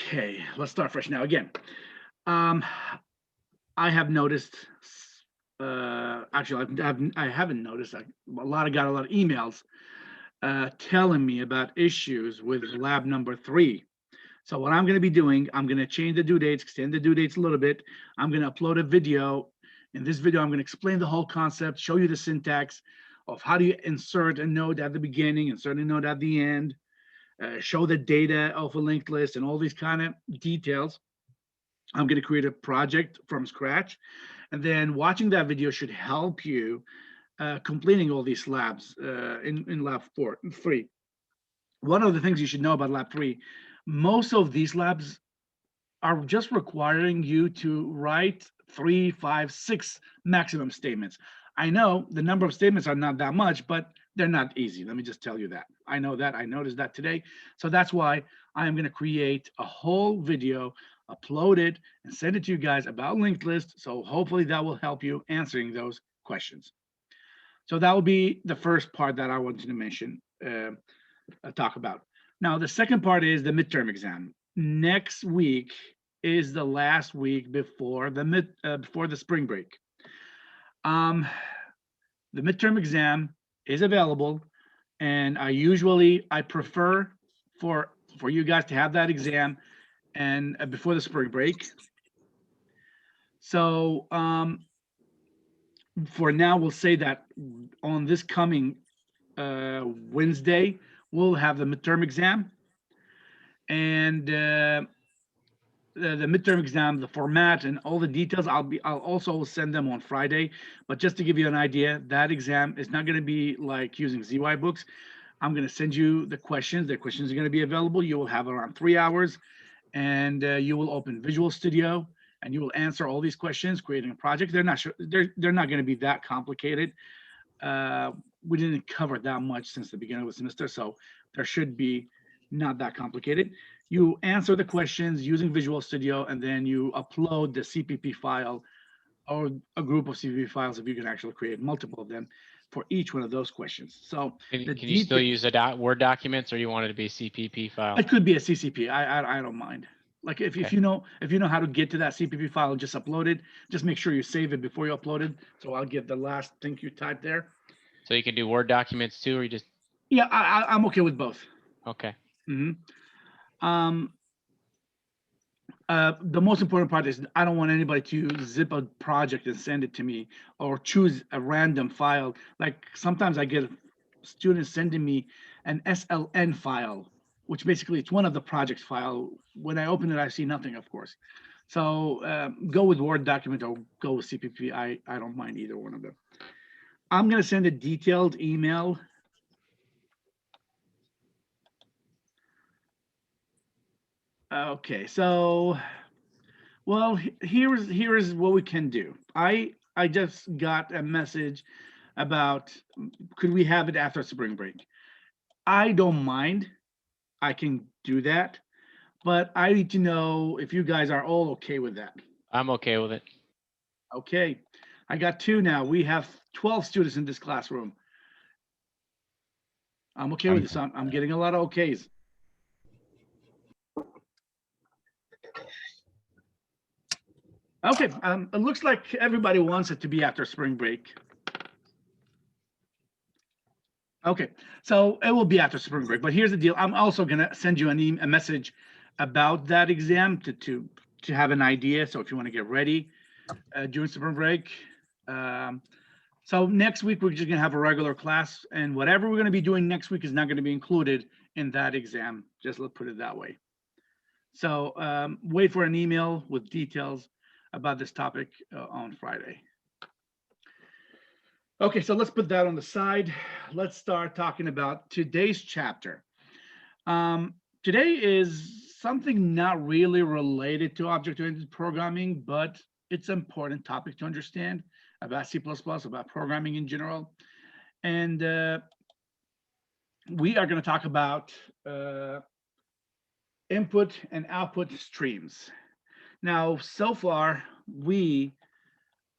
Okay, let's start fresh now. Again, um, I have noticed. Actually, I haven't noticed. Got a lot of emails telling me about issues with lab number 3. So what I'm going to be doing, I'm going to change the due dates, extend the due dates a little bit. I'm going to upload a video. In this video, I'm going to explain the whole concept, show you the syntax of how do you insert a node at the beginning, insert a node at the end, show the data of a linked list, and all these kind of details. I'm going to create a project from scratch. And then watching that video should help you completing all these labs in lab 3. One of the things you should know about lab 3, most of these labs are just requiring you to write 3, 5, 6 maximum statements. I know the number of statements are not that much, but they're not easy. Let me just tell you that. I know that. I noticed that today. So that's why I am going to create a whole video, upload it, and send it to you guys about linked list. So hopefully that will help you answering those questions. So that will be the first part that I wanted to mention, talk about. Now, the second part is the midterm exam. Next week is the last week before the spring break. The midterm exam is available, and I prefer for you guys to have that exam and before the spring break. So for now, we'll say that on this coming Wednesday, we'll have the midterm exam, and the midterm exam, the format and all the details, I'll also send them on Friday. But just to give you an idea, that exam is not going to be like using ZY books. I'm going to send you the questions. The questions are going to be available. You will have around 3 hours, and you will open Visual Studio, and you will answer all these questions, creating a project. They're not going to be that complicated. We didn't cover that much since the beginning of the semester, so there should be not that complicated. You answer the questions using Visual Studio, and then you upload the CPP file or a group of CPP files if you can actually create multiple of them for each one of those questions. So Can the you still detail, use a Word documents, or you want it to be a CPP file? it could be a CCP. I don't mind. Like if Okay. you know how to get to that CPP file and just upload it, just make sure you save it before you upload it. So I'll give the last thing you typed there. So you can do Word documents too, or you just Yeah, I'm okay with both. okay. Um, the most important part is I don't want anybody to zip a project and send it to me or choose a random file. Like sometimes I get students sending me an SLN file, which basically it's one of the projects file. When I open it, I see nothing, of course. So go with Word document or go with CPP. I don't mind either one of them. I'm going to send a detailed email. Okay, so well, here is what we can do. I just got a message about could we have it after spring break? I don't mind. I can do that, but I need to know if you guys are all okay with that. I'm okay with it. Okay, I got 2 now. We have 12 students in this classroom. I'm okay with this. I'm getting a lot of okays. Okay, it looks like everybody wants it to be after spring break. Okay, so it will be after spring break, but here's the deal. I'm also gonna send you a message about that exam to have an idea. So if you want to get ready during spring break. So next week, we're just gonna have a regular class, and whatever we're gonna be doing next week is not gonna be included in that exam. Just let's put it that way. So wait for an email with details about this topic on Friday. Okay, so let's put that on the side. Let's start talking about today's chapter. Today is something not really related to object-oriented programming, but it's an important topic to understand about C++, about programming in general. And we are going to talk about input and output streams. Now, so far, we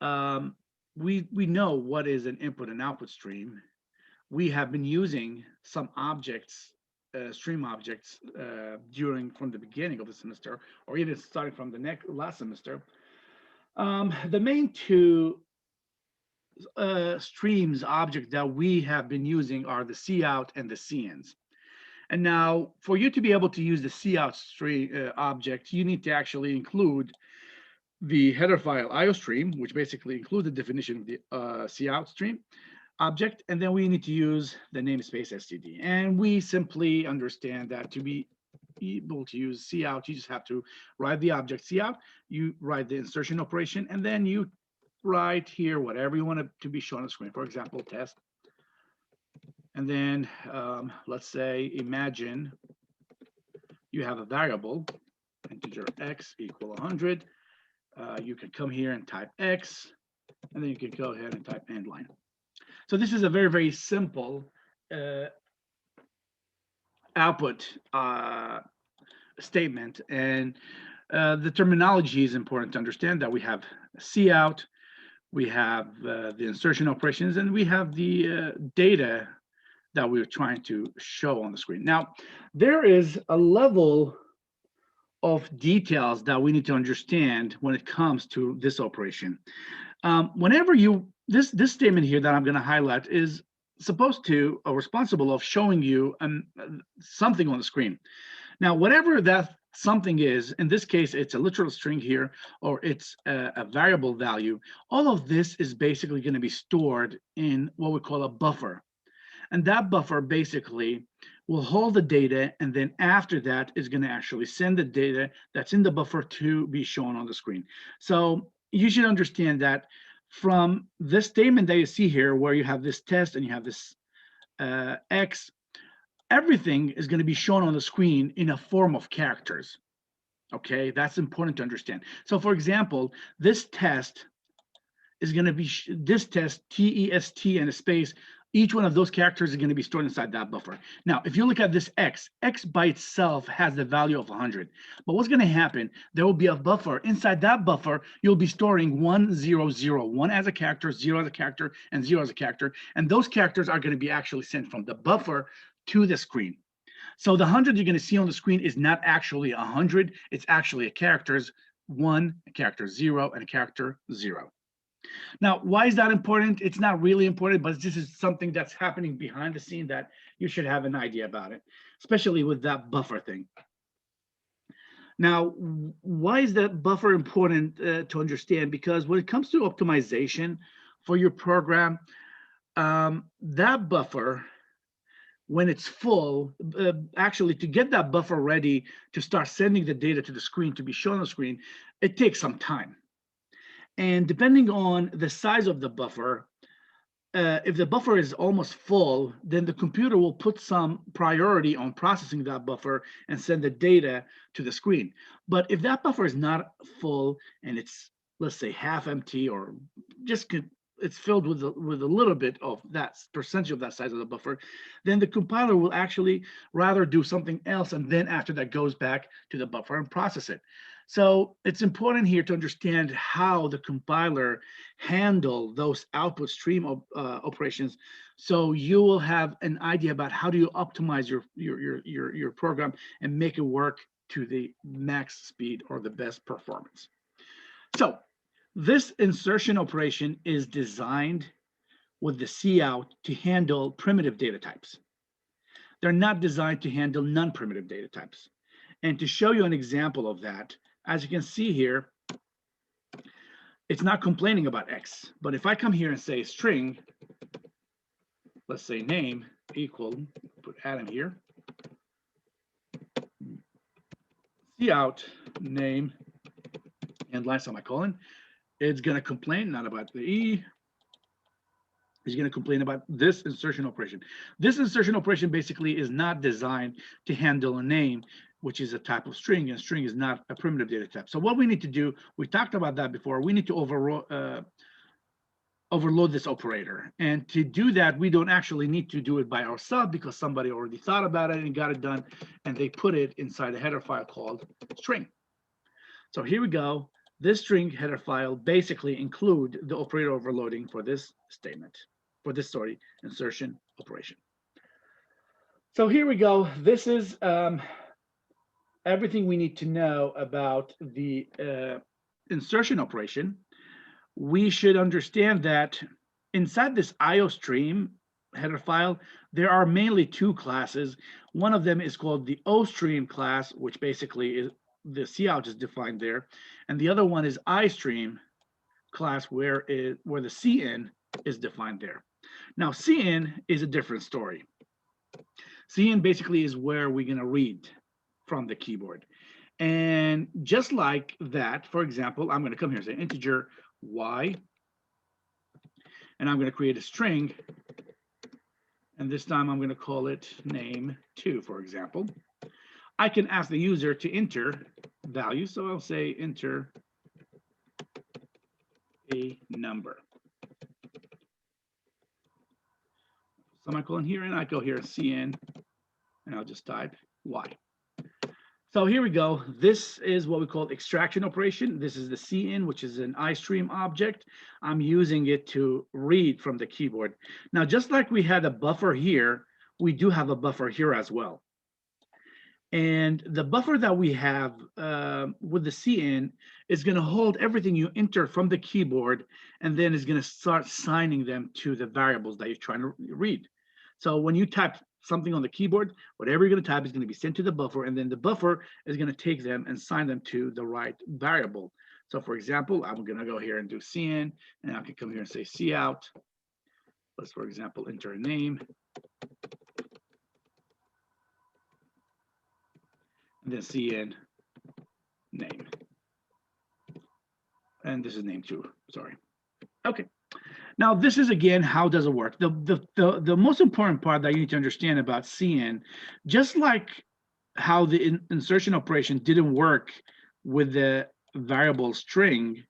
know what is an input and output stream. We have been using some objects stream objects from the beginning of the semester, or even starting from the last semester. The main two streams object that we have been using are the cout and the cins. And now, for you to be able to use the cout stream object, you need to actually include the header file iostream, which basically includes the definition of the cout stream object, and then we need to use the namespace std. And we simply understand that to be able to use cout, you just have to write the object cout, you write the insertion operation, and then you write here whatever you want it to be shown on the screen. For example, test. And then let's say, imagine you have a variable, integer x equal 100. You can come here and type x, and then you can go ahead and type end line. So this is a very, very simple output statement. And the terminology is important to understand that we have cout, we have the insertion operations, and we have the data that we're trying to show on the screen. Now, there is a level of details that we need to understand when it comes to this operation. Whenever this statement here that I'm going to highlight is supposed to, or responsible of showing you something on the screen. Now, whatever that something is, in this case, it's a literal string here, or it's a variable value. All of this is basically going to be stored in what we call a buffer. And that buffer basically will hold the data, and then after that is going to actually send the data that's in the buffer to be shown on the screen. So you should understand that from this statement that you see here, where you have this test and you have this x, everything is going to be shown on the screen in a form of characters. Okay, that's important to understand. So for example, this test is going to be this test, test and a space. Each one of those characters is going to be stored inside that buffer. Now, if you look at this x by itself has the value of 100. But what's going to happen? There will be a buffer. Inside that buffer, you'll be storing 1, 0, 0, 1 as a character, 0 as a character, and 0 as a character. And those characters are going to be actually sent from the buffer to the screen. So the 100 you're going to see on the screen is not actually 100. It's actually a characters 1, a character 0, and a character 0. Now, why is that important? It's not really important, but this is something that's happening behind the scene that you should have an idea about it, especially with that buffer thing. Now, why is that buffer important to understand? Because when it comes to optimization for your program, that buffer, when it's full, actually to get that buffer ready to start sending the data to the screen to be shown on the screen, it takes some time. And depending on the size of the buffer, if the buffer is almost full, then the computer will put some priority on processing that buffer and send the data to the screen. But if that buffer is not full and it's, let's say, half empty, or just it's filled with a little bit of that percentage of that size of the buffer, then the compiler will actually rather do something else, and then after that goes back to the buffer and process it. So it's important here to understand how the compiler handle those output stream operations, so you will have an idea about how do you optimize your program and make it work to the max speed or the best performance. So this insertion operation is designed with the cout to handle primitive data types. They're not designed to handle non-primitive data types. And to show you an example of that, as you can see here, it's not complaining about X. But if I come here and say string, let's say name equal, put Adam here, cout name and line semicolon, it's going to complain not about the E. It's going to complain about this insertion operation. This insertion operation basically is not designed to handle a name, which is a type of string, and string is not a primitive data type. So what we need to do, we talked about that before, we need to overload this operator. And to do that, we don't actually need to do it by ourselves, because somebody already thought about it and got it done, and they put it inside a header file called string. So here we go. This string header file basically include the operator overloading for this statement, for this, sorry, insertion operation. So here we go. This is everything we need to know about the insertion operation. We should understand that inside this IO stream header file, there are mainly two classes. One of them is called the O stream class, which basically is the cout is defined there. And the other one is iStream class where the cin is defined there. Now, cin is a different story. Cin basically is where we're going to read from the keyboard. And just like that, for example, I'm going to come here and say integer y, and I'm going to create a string. And this time I'm going to call it name2, for example. I can ask the user to enter values. So I'll say enter a number. Semicolon here, and I go here cin, and I'll just type y. So here we go. This is what we call extraction operation. This is the cin, which is an iStream object. I'm using it to read from the keyboard. Now, just like we had a buffer here, we do have a buffer here as well. And the buffer that we have with the cin is going to hold everything you enter from the keyboard, and then is going to start assigning them to the variables that you're trying to read. So when you type something on the keyboard, whatever you're going to type is going to be sent to the buffer, and then the buffer is going to take them and assign them to the right variable. So for example, I'm going to go here and do cin, and I can come here and say cout. Let's, for example, enter a name. And then cin name. And this is name2, sorry. Okay. Now, this is, again, how does it work? The most important part that you need to understand about cin, just like how the insertion operation didn't work with the variable string,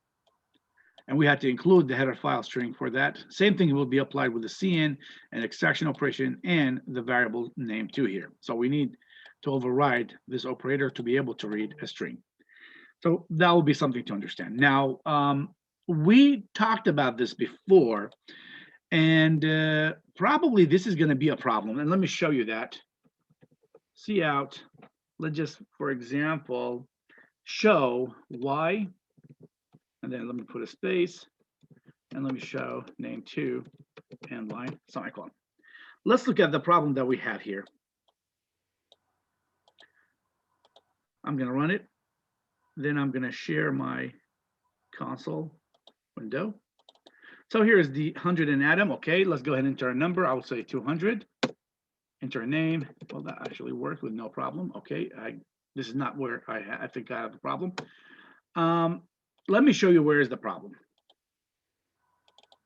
and we had to include the header file string for that, same thing will be applied with the cin and extraction operation and the variable name2 here. So we need to override this operator to be able to read a string. So that will be something to understand. Now, we talked about this before, and probably this is going to be a problem. And let me show you that. Cout, let's just, for example, show y, and then let me put a space, and let me show name2 and line semicolon. Let's look at the problem that we have here. I'm going to run it. Then I'm going to share my console window. So here's the 100 and Adam. Okay, let's go ahead and enter a number. I will say 200. Enter a name. Well, that actually worked with no problem. Okay, this is not where I think I have the problem. Let me show you where is the problem.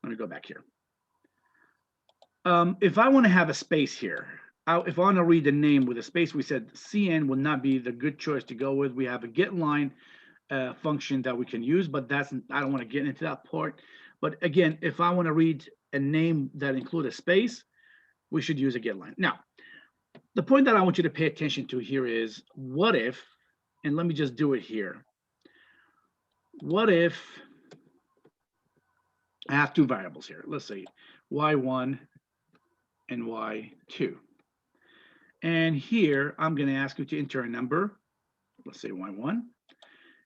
Let me go back here. If I want to have a space here, if I want to read the name with a space, we said cin would not be the good choice to go with. We have a get line function that we can use, but I don't want to get into that part. But again, if I want to read a name that includes a space, we should use a get line. Now, the point that I want you to pay attention to here is, what if, and let me just do it here. What if I have two variables here? Let's say y1 and y2. And here, I'm going to ask you to enter a number. Let's say y1.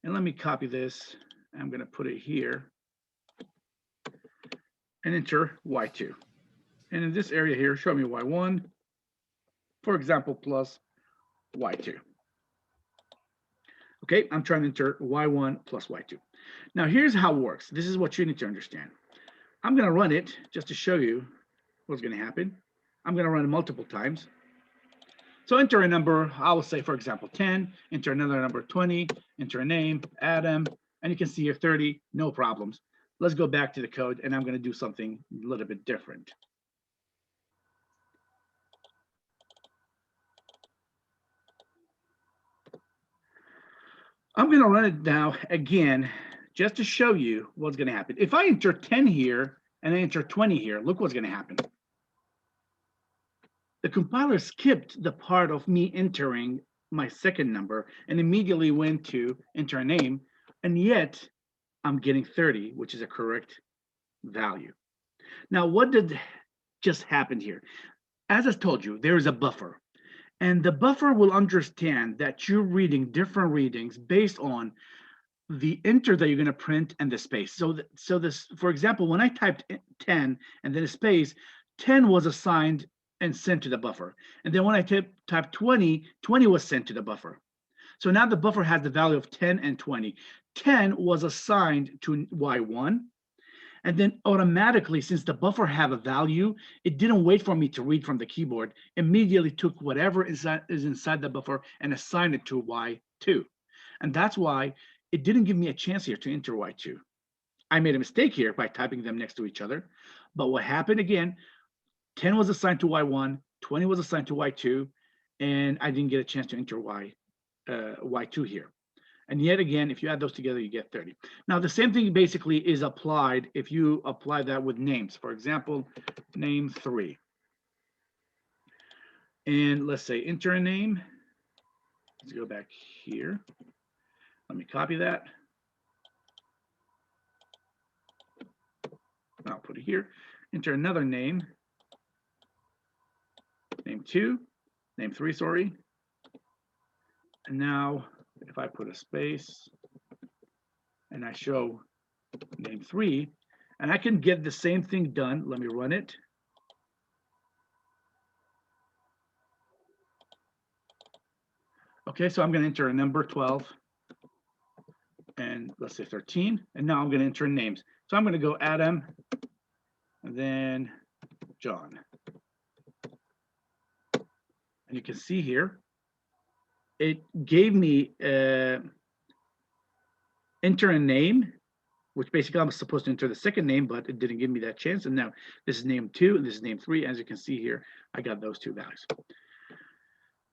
And let me copy this. I'm going to put it here and enter y2. And in this area here, show me y1, for example, plus y2. Okay, I'm trying to enter y1 plus y2. Now, here's how it works. This is what you need to understand. I'm going to run it just to show you what's going to happen. I'm going to run it multiple times. So enter a number, I will say, for example, 10, enter another number, 20, enter a name, Adam, and you can see here 30, no problems. Let's go back to the code, and I'm going to do something a little bit different. I'm going to run it now again, just to show you what's going to happen. If I enter 10 here and I enter 20 here, look what's going to happen. The compiler skipped the part of me entering my second number and immediately went to enter a name, and yet I'm getting 30, which is a correct value. Now, what did just happen here? As I told you, there is a buffer. And the buffer will understand that you're reading different readings based on the enter that you're going to print and the space. So this, for example, when I typed 10 and then a space, 10 was assigned and sent to the buffer. And then when I typed 20, 20 was sent to the buffer. So now the buffer has the value of 10 and 20. 10 was assigned to Y1. And then automatically, since the buffer have a value, it didn't wait for me to read from the keyboard, immediately took whatever is inside the buffer and assigned it to Y2. And that's why it didn't give me a chance here to enter Y2. I made a mistake here by typing them next to each other. But what happened again, 10 was assigned to Y1, 20 was assigned to Y2, and I didn't get a chance to enter Y2 here. And yet again, if you add those together, you get 30. Now, the same thing basically is applied if you apply that with names. For example, name 3. And let's say enter a name. Let's go back here. Let me copy that. I'll put it here. Enter another name. Name 2. Name 3, sorry. And now if I put a space and I show name 3, and I can get the same thing done. Let me run it. Okay, so I'm going to enter a number 12 and let's say 13. And now I'm going to enter names. So I'm going to go Adam and then John. And you can see here, it gave me enter a name, which basically I'm supposed to enter the second name, but it didn't give me that chance. And now this is name 2 and this is name 3. As you can see here, I got those 2 values.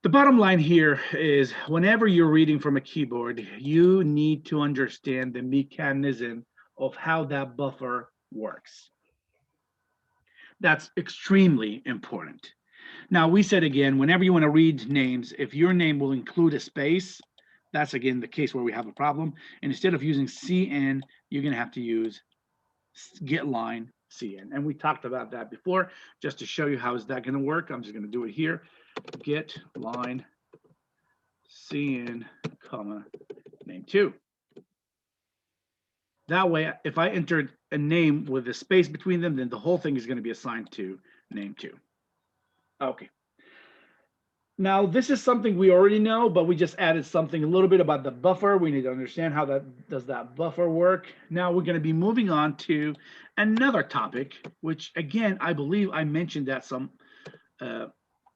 The bottom line here is whenever you're reading from a keyboard, you need to understand the mechanism of how that buffer works. That's extremely important. Now, we said again, whenever you want to read names, if your name will include a space, that's again the case where we have a problem. And instead of using CN, you're going to have to use get line CN. And we talked about that before. Just to show you how is that going to work, I'm just going to do it here. Get line CN, comma, name 2. That way, if I entered a name with a space between them, then the whole thing is going to be assigned to name 2. Okay. Now, this is something we already know, but we just added something a little bit about the buffer. We need to understand how that buffer work. Now we're going to be moving on to another topic, which again, I believe I mentioned that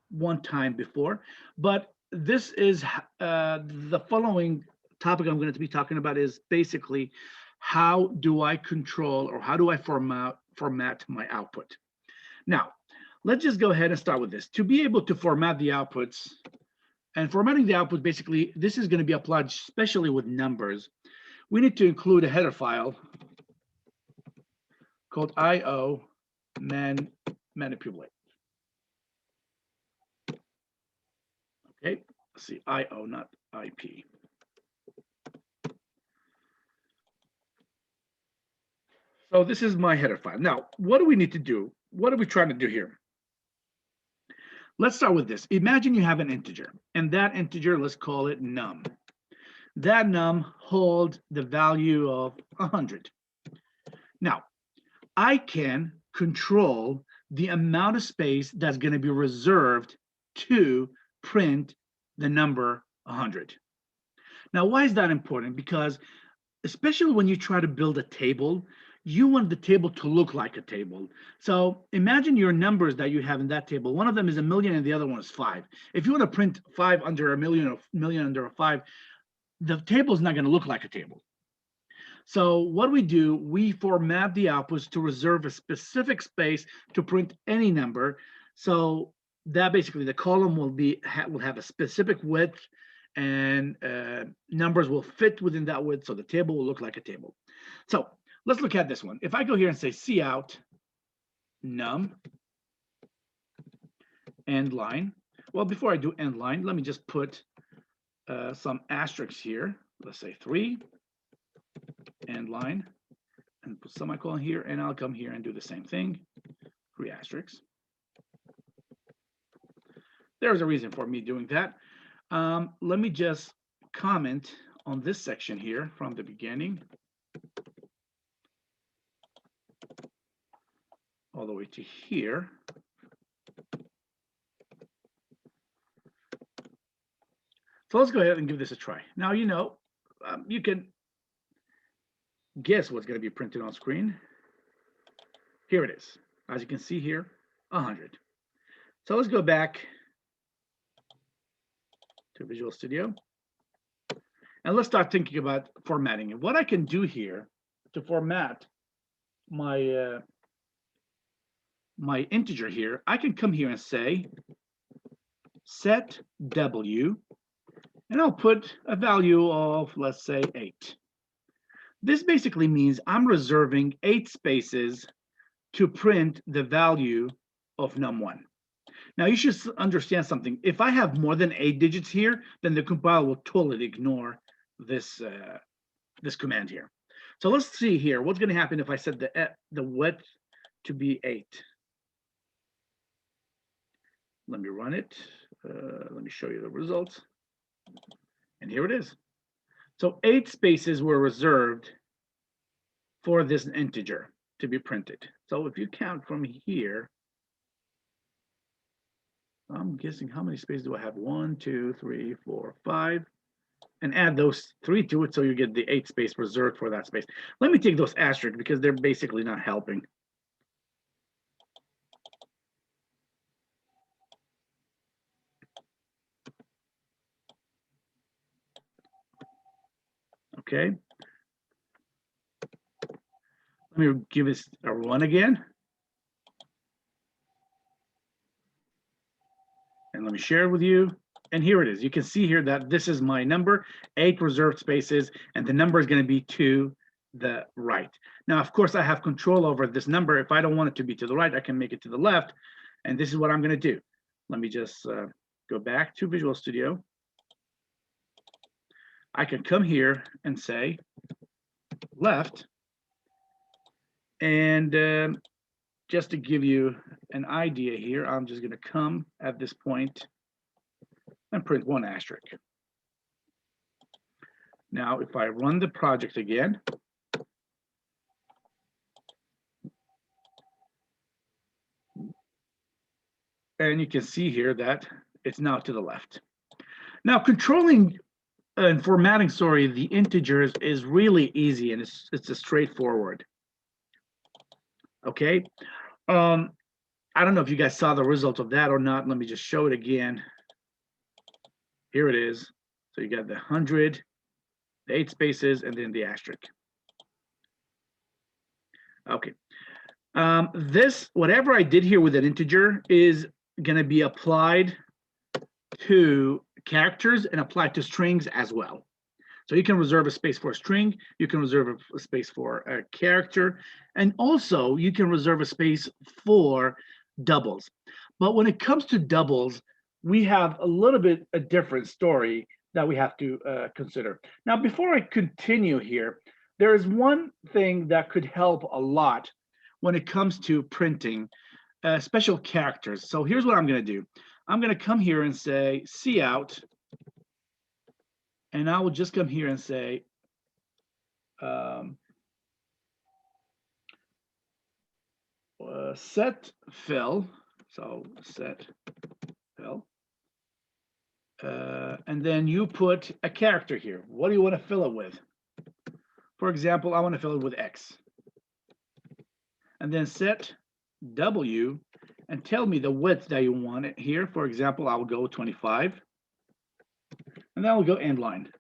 one time before, but this is the following topic I'm going to be talking about is basically how do I control or how do I format my output. Now, let's just go ahead and start with this. To be able to format the outputs, and formatting the output, basically, this is going to be applied especially with numbers. We need to include a header file called IO manipulate. Okay, let's see, IO, not IP. So this is my header file. Now, what do we need to do? What are we trying to do here? Let's start with this. Imagine you have an integer, and that integer, let's call it num. That num holds the value of 100. Now, I can control the amount of space that's going to be reserved to print the number 100. Now, why is that important? Because especially when you try to build a table, you want the table to look like a table. So imagine your numbers that you have in that table. One of them is 1 million and the other one is 5. If you want to print 5 under 1 million or 1 million under a 5, the table is not going to look like a table. So what we do, we format the outputs to reserve a specific space to print any number. So that basically the column will have a specific width, and numbers will fit within that width, so the table will look like a table. So let's look at this one. If I go here and say cout num end line, well, before I do end line, let me just put some asterisks here. Let's say 3 end line, and put semicolon here, and I'll come here and do the same thing, 3 asterisks. there's a reason for me doing that. Let me just comment on this section here from the beginning all the way to here. So let's go ahead and give this a try. Now, you can guess what's going to be printed on screen. Here it is. As you can see here, 100. So let's go back to Visual Studio. And let's start thinking about formatting. And what I can do here to format my my integer here, I can come here and say set W, and I'll put a value of, let's say, 8. This basically means I'm reserving 8 spaces to print the value of num1. Now you should understand something. If I have more than 8 digits here, then the compiler will totally ignore this this command here. So let's see here. What's going to happen if I set the width to be 8? Let me run it. Let me show you the results. And here it is. So 8 spaces were reserved for this integer to be printed. So if you count from here, I'm guessing how many spaces do I have? 1, 2, 3, 4, 5. And add those 3 to it so you get the 8 space reserved for that space. Let me take those asterisks because they're basically not helping. Okay. Let me give this a run again. And let me share it with you. And here it is. You can see here that this is my number, 8 reserved spaces, and the number is going to be to the right. Now, of course, I have control over this number. If I don't want it to be to the right, I can make it to the left. And this is what I'm going to do. Let me just go back to Visual Studio. I can come here and say left. And just to give you an idea here, I'm just going to come at this point and print 1 asterisk. Now, if I run the project again, and you can see here that it's now to the left. Now, controlling and formatting, the integers is really easy, and it's a straightforward. Okay. I don't know if you guys saw the result of that or not. Let me just show it again. Here it is. So you got the 100, the 8 spaces, and then the asterisk. Okay. This, whatever I did here with an integer, is going to be applied to characters and applied to strings as well. So you can reserve a space for a string, you can reserve a space for a character, and also you can reserve a space for doubles. But when it comes to doubles, we have a little bit a different story that we have to consider. Now, before I continue here, there is one thing that could help a lot when it comes to printing special characters. So here's what I'm going to do. I'm going to come here and say cout, and I will just come here and say set fill. So set fill. And then you put a character here. What do you want to fill it with? For example, I want to fill it with X. And then set W and tell me the width that you want it here. For example, I will go 25. And then I will go end line.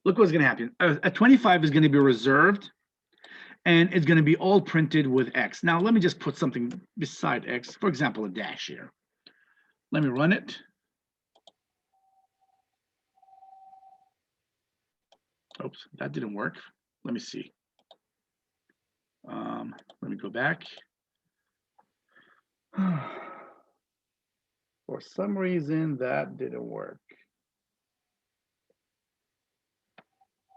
Look what's going to happen. A 25 is going to be reserved, and it's going to be all printed with X. Now, let me just put something beside X, for example, a dash here. Let me run it. Oops, that didn't work. Let me see. Let me go back. For some reason, that didn't work.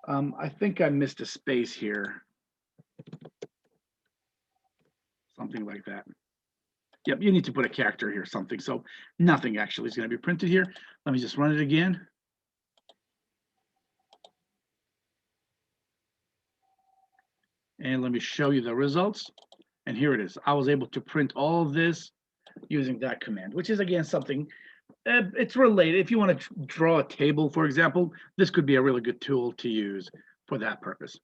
I think I missed a space here. Something like that. Yep, you need to put a character here, something. So nothing actually is going to be printed here. Let me just run it again. And let me show you the results. And here it is. I was able to print all of this using that command, which is again something, it's related. If you want to draw a table, for example, this could be a really good tool to use for that purpose.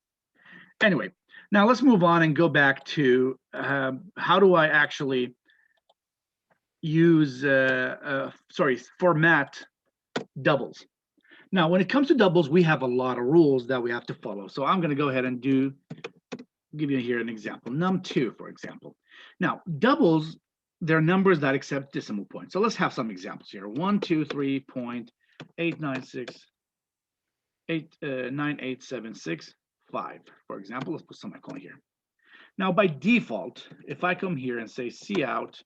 Anyway, now let's move on and go back to how do I actually use, format doubles. Now, when it comes to doubles, we have a lot of rules that we have to follow. So I'm going to go ahead and give you here an example, num2, for example. Now, doubles, they're numbers that accept decimal points. So let's have some examples here. 123.896.9876.5, for example. Let's put semicolon here. Now, by default, if I come here and say cout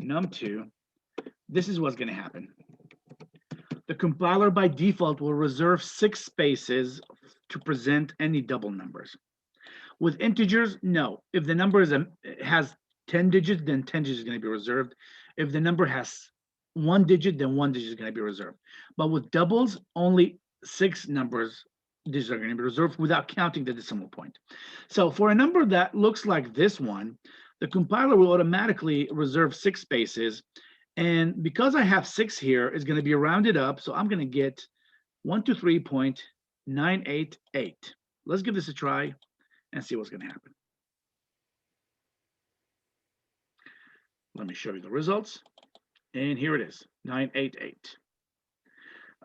num2, this is what's going to happen. The compiler by default will reserve 6 spaces to present any double numbers. With integers, no. If the number has 10 digits, then 10 digits is going to be reserved. If the number has 1 digit, then 1 digit is going to be reserved. But with doubles, only 6 digits are going to be reserved without counting the decimal point. So for a number that looks like this one, the compiler will automatically reserve 6 spaces. And because I have 6 here, it's going to be rounded up. So I'm going to get 123.988. Let's give this a try and see what's going to happen. Let me show you the results. And here it is, 988.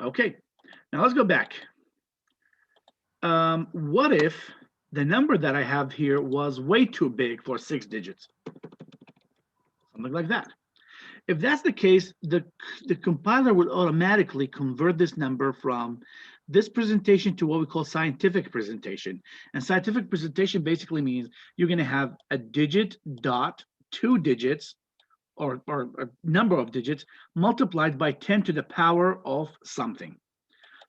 Okay, now let's go back. What if the number that I have here was way too big for 6 digits? Something like that. If that's the case, the compiler will automatically convert this number from this presentation to what we call scientific presentation. And scientific presentation basically means you're going to have a digit dot 2 digits or a number of digits multiplied by 10 to the power of something.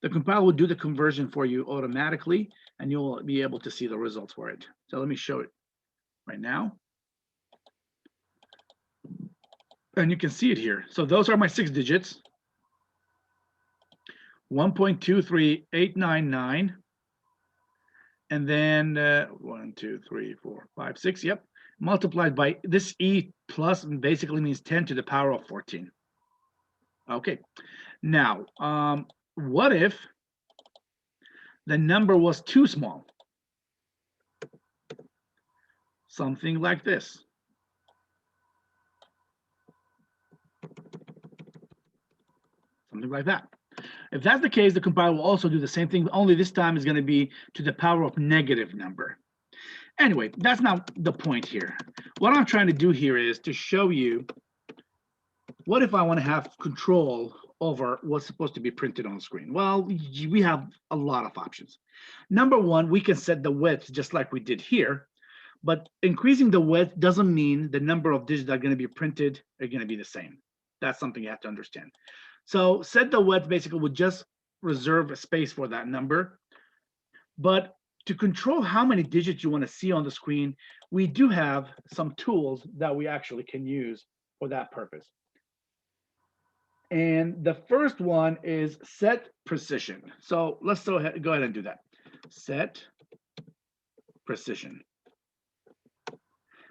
The compiler will do the conversion for you automatically, and you'll be able to see the results for it. So let me show it right now. And you can see it here. So those are my 6 digits. 1.23899. And then 1, 2, 3, 4, 5, 6. Yep. Multiplied by this E plus basically means 10 to the power of 14. Okay. Now, what if the number was too small? Something like this. Something like that. If that's the case, the compiler will also do the same thing, only this time is going to be to the power of negative number. Anyway, that's not the point here. What I'm trying to do here is to show you, what if I want to have control over what's supposed to be printed on the screen? Well, we have a lot of options. Number one, we can set the width just like we did here, but increasing the width doesn't mean the number of digits that are going to be printed are going to be the same. That's something you have to understand. So set the width basically would just reserve a space for that number. But to control how many digits you want to see on the screen, we do have some tools that we actually can use for that purpose. And the first one is set precision. So let's go ahead and do that. Set precision.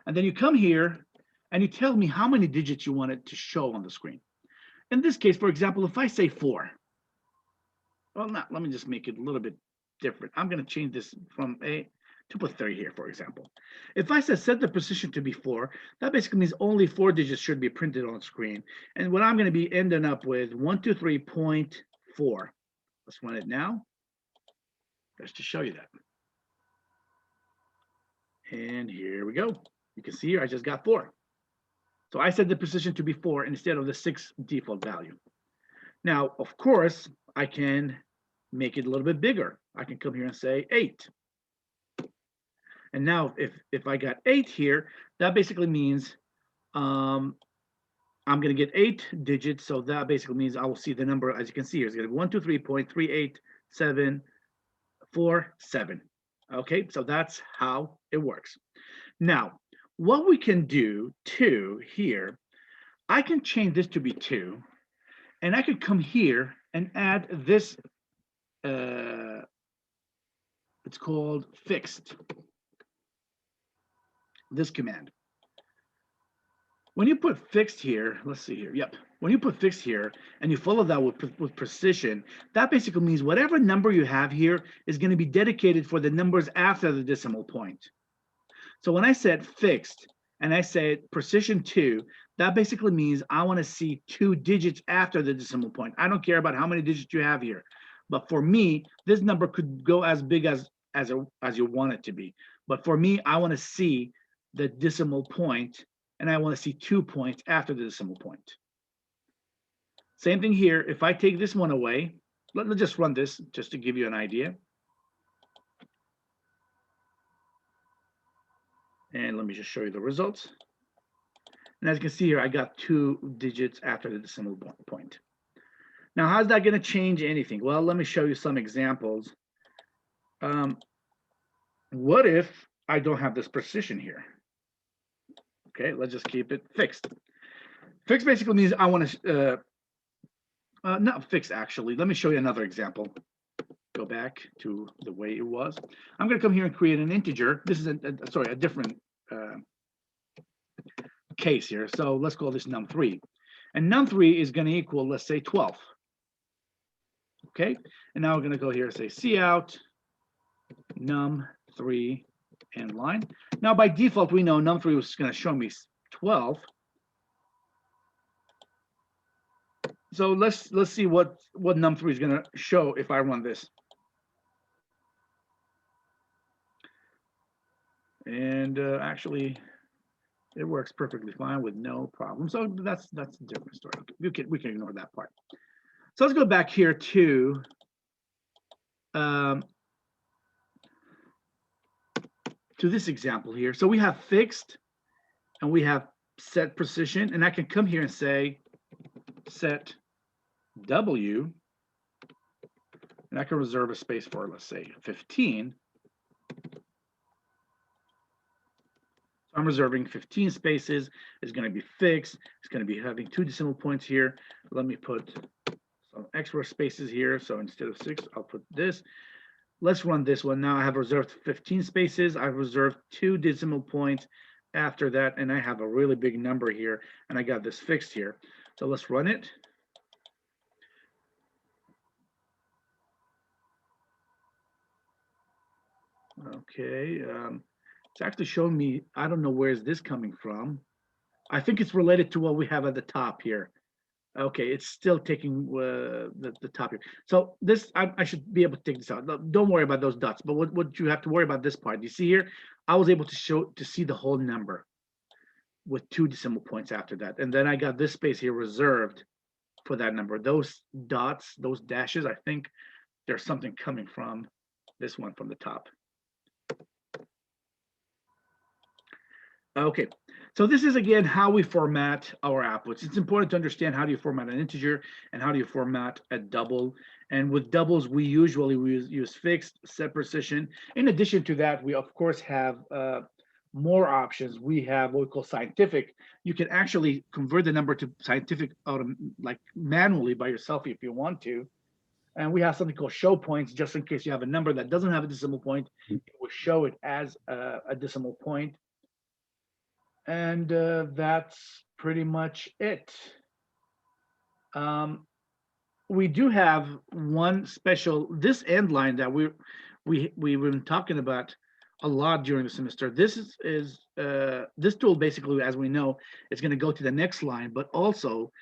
And then you come here and you tell me how many digits you want it to show on the screen. In this case, for example, if I say 4, well, let me just make it a little bit different. I'm going to change this from to put 3 here, for example. If I said set the precision to be 4, that basically means only 4 digits should be printed on screen. And what I'm going to be ending up with 123.4. Let's run it now. Just to show you that. And here we go. You can see here I just got 4. So I set the precision to be 4 instead of the 6 default value. Now, of course, I can make it a little bit bigger. I can come here and say 8. And now if I got 8 here, that basically means I'm going to get 8 digits. So that basically means I will see the number, as you can see here, it's going to be 123.38747. Okay, so that's how it works. Now, what we can do too here, I can change this to be 2, and I could come here and add this, it's called fixed, this command. When you put fixed here, let's see here, yep. When you put fixed here and you follow that with precision, that basically means whatever number you have here is going to be dedicated for the numbers after the decimal point. So when I said fixed and I said precision 2, that basically means I want to see 2 digits after the decimal point. I don't care about how many digits you have here. But for me, this number could go as big as you want it to be. But for me, I want to see the decimal point, and I want to see 2 points after the decimal point. Same thing here. If I take this one away, let's just run this just to give you an idea. And let me just show you the results. And as you can see here, I got 2 digits after the decimal point. Now, how's that going to change anything? Well, let me show you some examples. What if I don't have this precision here? Okay, let's just keep it fixed. Fixed basically means I want to, not fixed actually. Let me show you another example. Go back to the way it was. I'm going to come here and create an integer. This is a different case here. So let's call this num3. And num3 is going to equal, let's say, 12. Okay, and now we're going to go here and say cout num3 end line. Now by default, we know num3 was going to show me 12. So let's see what num3 is going to show if I run this. And actually, it works perfectly fine with no problem. So that's a different story. We can ignore that part. So let's go back here to this example here. So we have fixed and we have set precision, and I can come here and say set W, and I can reserve a space for, let's say, 15. So I'm reserving 15 spaces. It's going to be fixed. It's going to be having 2 decimal points here. Let me put some extra spaces here. So instead of 6, I'll put this. Let's run this one. Now I have reserved 15 spaces. I've reserved 2 decimal points after that, and I have a really big number here, and I got this fixed here. So let's run it. Okay, it's actually showing me, I don't know where is this coming from. I think it's related to what we have at the top here. Okay, it's still taking the top here. So this, I should be able to take this out. Don't worry about those dots, but what you have to worry about this part. You see here, I was able to see the whole number with 2 decimal points after that. And then I got this space here reserved for that number. Those dots, those dashes, I think there's something coming from this one from the top. Okay, so this is again how we format our outputs. It's important to understand how do you format an integer and how do you format a double. And with doubles, we usually use fixed, set precision. In addition to that, we of course have more options. We have what we call scientific. You can actually convert the number to scientific like manually by yourself if you want to. And we have something called show points, just in case you have a number that doesn't have a decimal point, it will show it as a decimal point. And that's pretty much it. We do have one special, this end line that we've been talking about a lot during the semester. This is this tool basically, as we know, is going to go to the next line, but also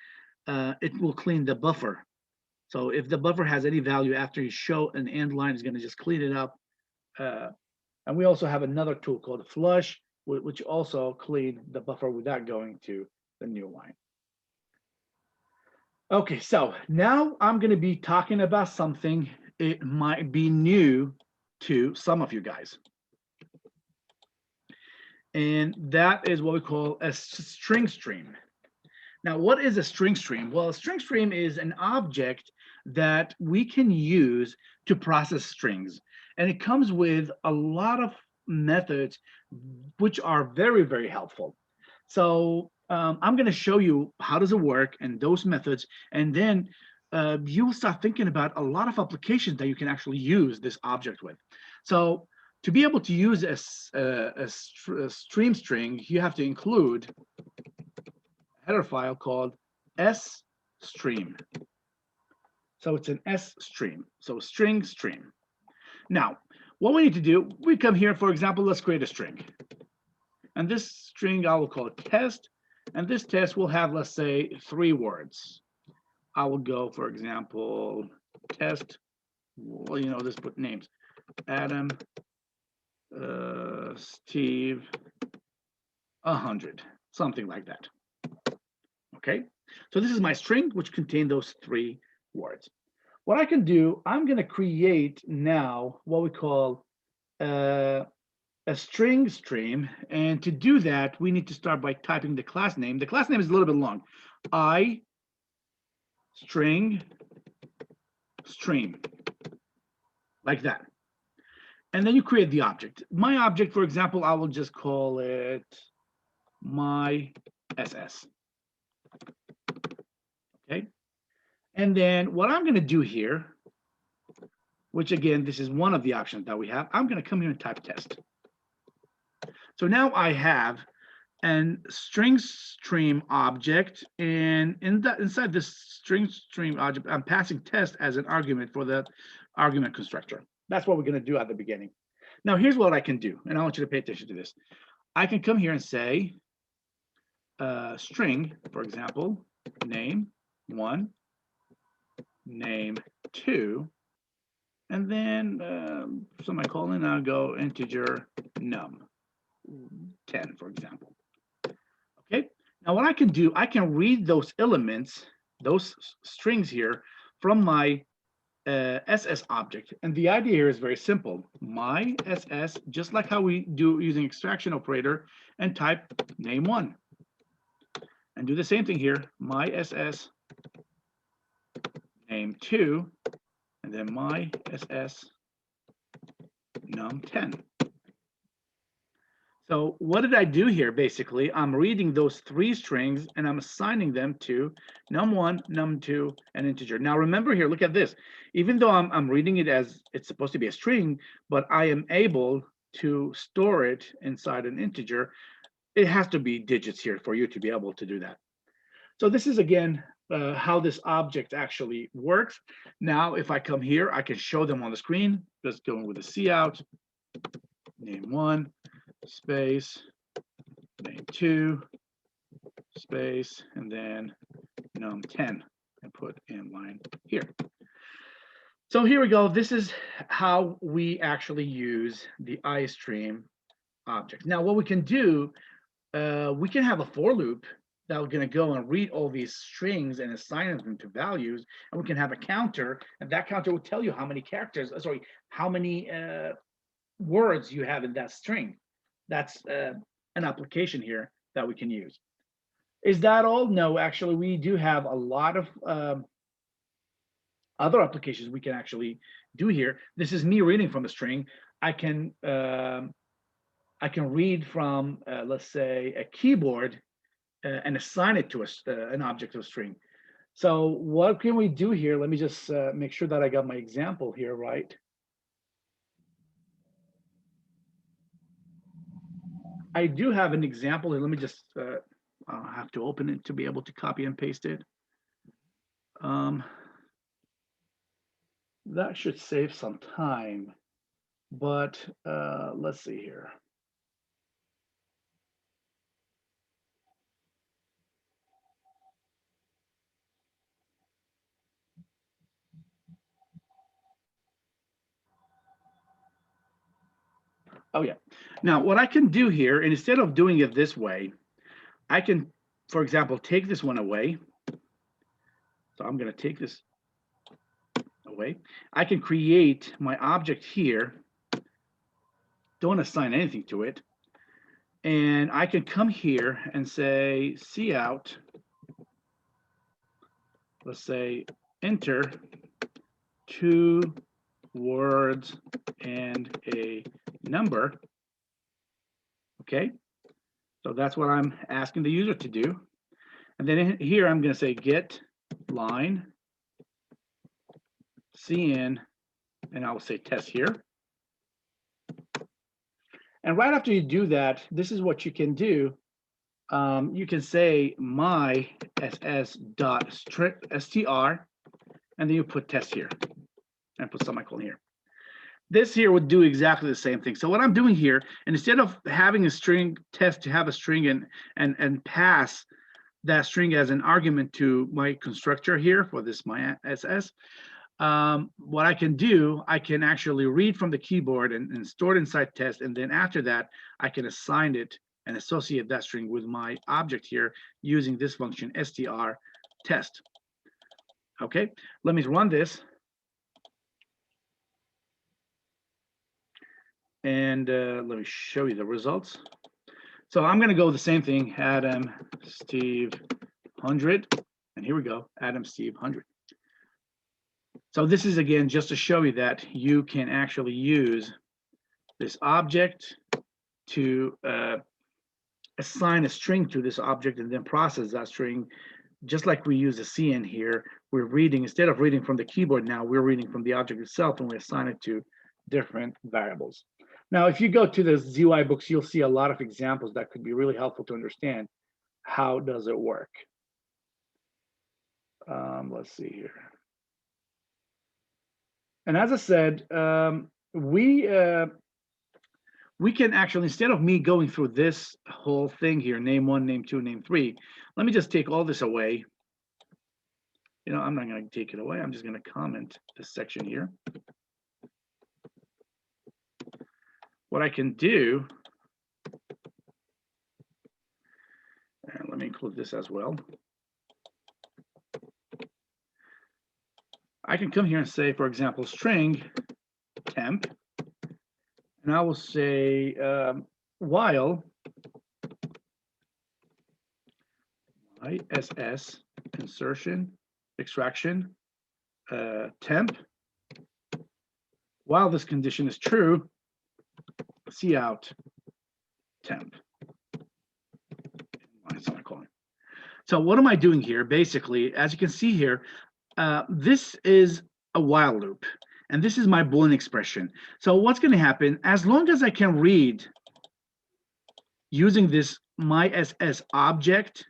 it will clean the buffer. So if the buffer has any value after you show an end line, it's going to just clean it up. And we also have another tool called flush, which also clean the buffer without going to the new line. Okay, so now I'm going to be talking about something. It might be new to some of you guys. And that is what we call a string stream. Now, what is a string stream? Well, a string stream is an object that we can use to process strings. And it comes with a lot of methods which are very, very helpful. So I'm going to show you how does it work and those methods, and then you'll start thinking about a lot of applications that you can actually use this object with. So to be able to use a stream string, you have to include a header file called s-stream. So it's an s-stream, so string stream. Now, what we need to do, we come here, for example, let's create a string. And this string I will call it test. And this test will have, let's say, 3 words. I will go, for example, test, well, just put names. Adam, Steve, 100, something like that. Okay, so this is my string, which contains those 3 words. What I can do, I'm going to create now what we call a string stream. And to do that, we need to start by typing the class name. The class name is a little bit long. I string stream, like that. And then you create the object. My object, for example, I will just call it my SS. Okay. And then what I'm going to do here, which again, this is one of the options that we have, I'm going to come here and type test. So now I have an string stream object, and inside this string stream object, I'm passing test as an argument for the argument constructor. That's what we're going to do at the beginning. Now, here's what I can do, and I want you to pay attention to this. I can come here and say string, for example, name 1, name 2, and then semicolon, I'll go integer num 10, for example. Okay, now what I can do, I can read those elements, those strings here from my SS object. And the idea here is very simple. My SS, just like how we do using extraction operator, and type name 1. And do the same thing here, my SS name 2, and then my SS num 10. So what did I do here? Basically, I'm reading those 3 strings and I'm assigning them to num1, num2, and integer. Now remember here, look at this. Even though I'm reading it as it's supposed to be a string, but I am able to store it inside an integer. It has to be digits here for you to be able to do that. So this is, again, how this object actually works. Now, if I come here, I can show them on the screen. Just going with a cout, name 1, space, name 2, space, and then num 10, and put in line here. So here we go. This is how we actually use the iStream object. Now, what we can do, we can have a for loop that we're going to go and read all these strings and assign them to values, and we can have a counter, and that counter will tell you how many characters, sorry, how many words you have in that string. That's an application here that we can use. Is that all? No, actually, we do have a lot of other applications we can actually do here. This is me reading from a string. I can read from, let's say, a keyboard and assign it to an object of string. So what can we do here? Let me just make sure that I got my example here right. I do have an example, and let me just, I'll have to open it to be able to copy and paste it. That should save some time, but let's see here. Oh yeah. Now what I can do here, and instead of doing it this way, I can, for example, take this one away. So I'm going to take this away. I can create my object here. Don't assign anything to it. And I can come here and say cout. Let's say enter 2 words and a number. Okay, so that's what I'm asking the user to do. And then here I'm going to say get line cin, and I will say test here. And right after you do that, this is what you can do. You can say my ss dot str, and then you put test here and put semicolon here. This here would do exactly the same thing. So what I'm doing here, and instead of having a string test to have a string and pass that string as an argument to my constructor here for this my ss, what I can do, I can actually read from the keyboard and store it inside test, and then after that, I can assign it and associate that string with my object here using this function str test. Okay, let me run this. And let me show you the results. So I'm going to go the same thing, Adam, Steve, 100. And here we go, Adam, Steve, 100. So this is, again, just to show you that you can actually use this object to assign a string to this object and then process that string. Just like we use a cin here, we're reading, instead of reading from the keyboard now, we're reading from the object itself, and we assign it to different variables. Now, if you go to the ZUI books, you'll see a lot of examples that could be really helpful to understand how does it work. Let's see here. And as I said, we can actually, instead of me going through this whole thing here, name 1, name 2, name 3, let me just take all this away. You know, I'm not going to take it away. I'm just going to comment this section here. What I can do, and let me include this as well. I can come here and say, for example, string temp, and I will say while ISS insertion extraction temp, while this condition is true, cout temp. So what am I doing here? Basically, as you can see here, this is a while loop, and this is my Boolean expression. So what's going to happen, as long as I can read using this mySS object,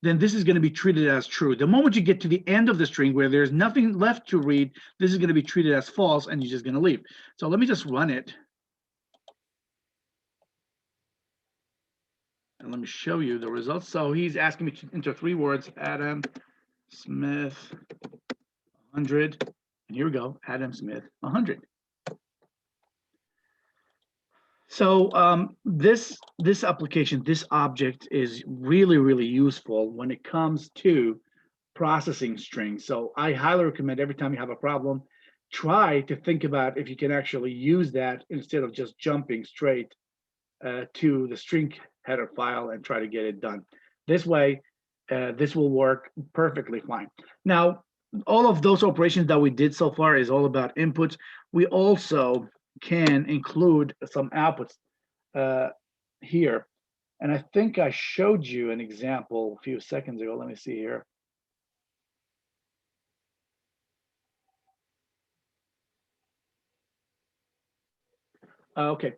then this is going to be treated as true. The moment you get to the end of the string where there's nothing left to read, this is going to be treated as false, and you're just going to leave. So let me just run it. And let me show you the results. So he's asking me to enter 3 words, Adam Smith 100. And here we go, Adam Smith 100. So this application, this object is really, really useful when it comes to processing strings. So I highly recommend every time you have a problem, try to think about if you can actually use that instead of just jumping straight to the string header file and try to get it done. This way, this will work perfectly fine. Now, all of those operations that we did so far is all about inputs. We also can include some outputs here. And I think I showed you an example a few seconds ago. Let me see here. Okay.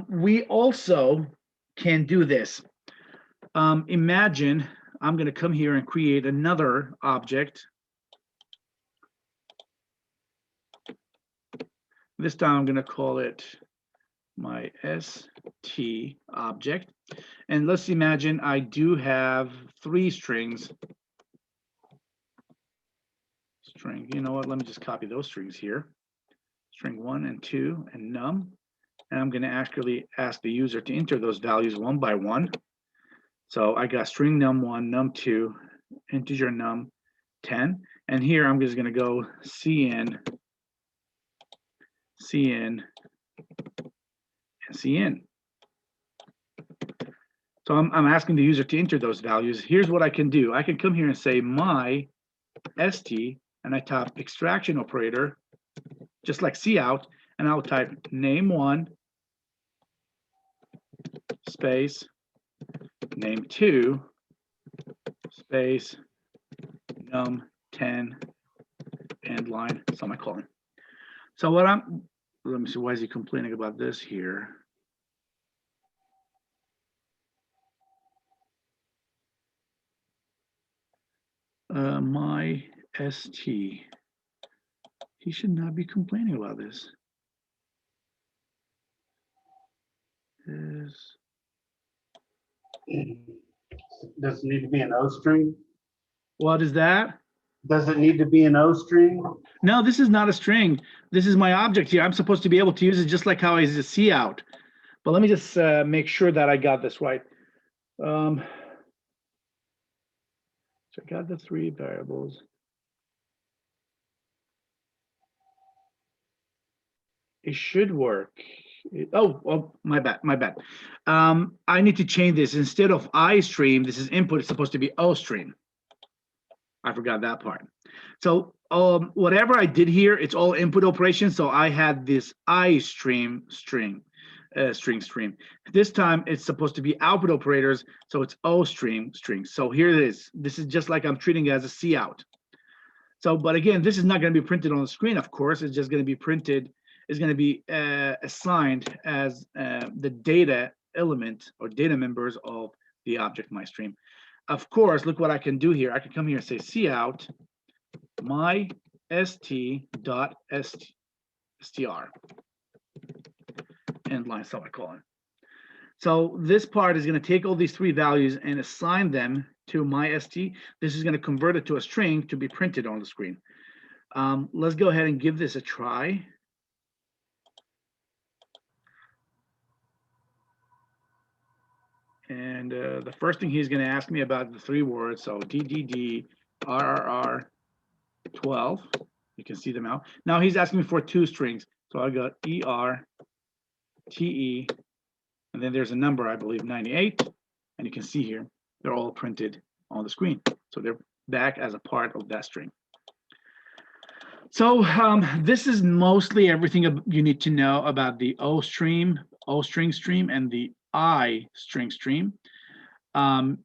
We also can do this. Imagine I'm going to come here and create another object. This time I'm going to call it my ST object. And let's imagine I do have 3 strings. String, you know what? Let me just copy those strings here. String 1 and 2 and num. And I'm going to actually ask the user to enter those values one by one. So I got string num1, num2, integer num 10. And here I'm just going to go cin, and cin. So I'm asking the user to enter those values. Here's what I can do. I can come here and say my st, and I type extraction operator, just like cout, and I'll type name1 space name2 space num10 end line semicolon. So what let me see, why is he complaining about this here? My ST. He should not be complaining about this. Does it need to be an O string? What is that? Does it need to be an O string? No, this is not a string. This is my object here. I'm supposed to be able to use it just like how I use a C out. But let me just make sure that I got this right. So I got the three variables. It should work. Oh, my bad, my bad. I need to change this. Instead of I stream, this is input, it's supposed to be O stream. I forgot that part. So whatever I did here, it's all input operations. So I had this I stream string. This time it's supposed to be output operators, so it's O stream string. So here it is. This is just like I'm treating it as a C out. So, but again, this is not going to be printed on the screen, of course. It's just going to be printed, it's going to be assigned as the data element or data members of the object my stream. Of course, look what I can do here. I can come here and say C out my st.str end line semicolon. So this part is going to take all these three values and assign them to my st. This is going to convert it to a string to be printed on the screen. Let's go ahead and give this a try. And the first thing he's going to ask me about the three words. So DDD, RRR, 12. You can see them out. Now he's asking me for two strings. So I got ER, TE, and then there's a number, I believe 98. And you can see here, they're all printed on the screen. So they're back as a part of that string. So this is mostly everything you need to know about the O string stream, and the I string stream.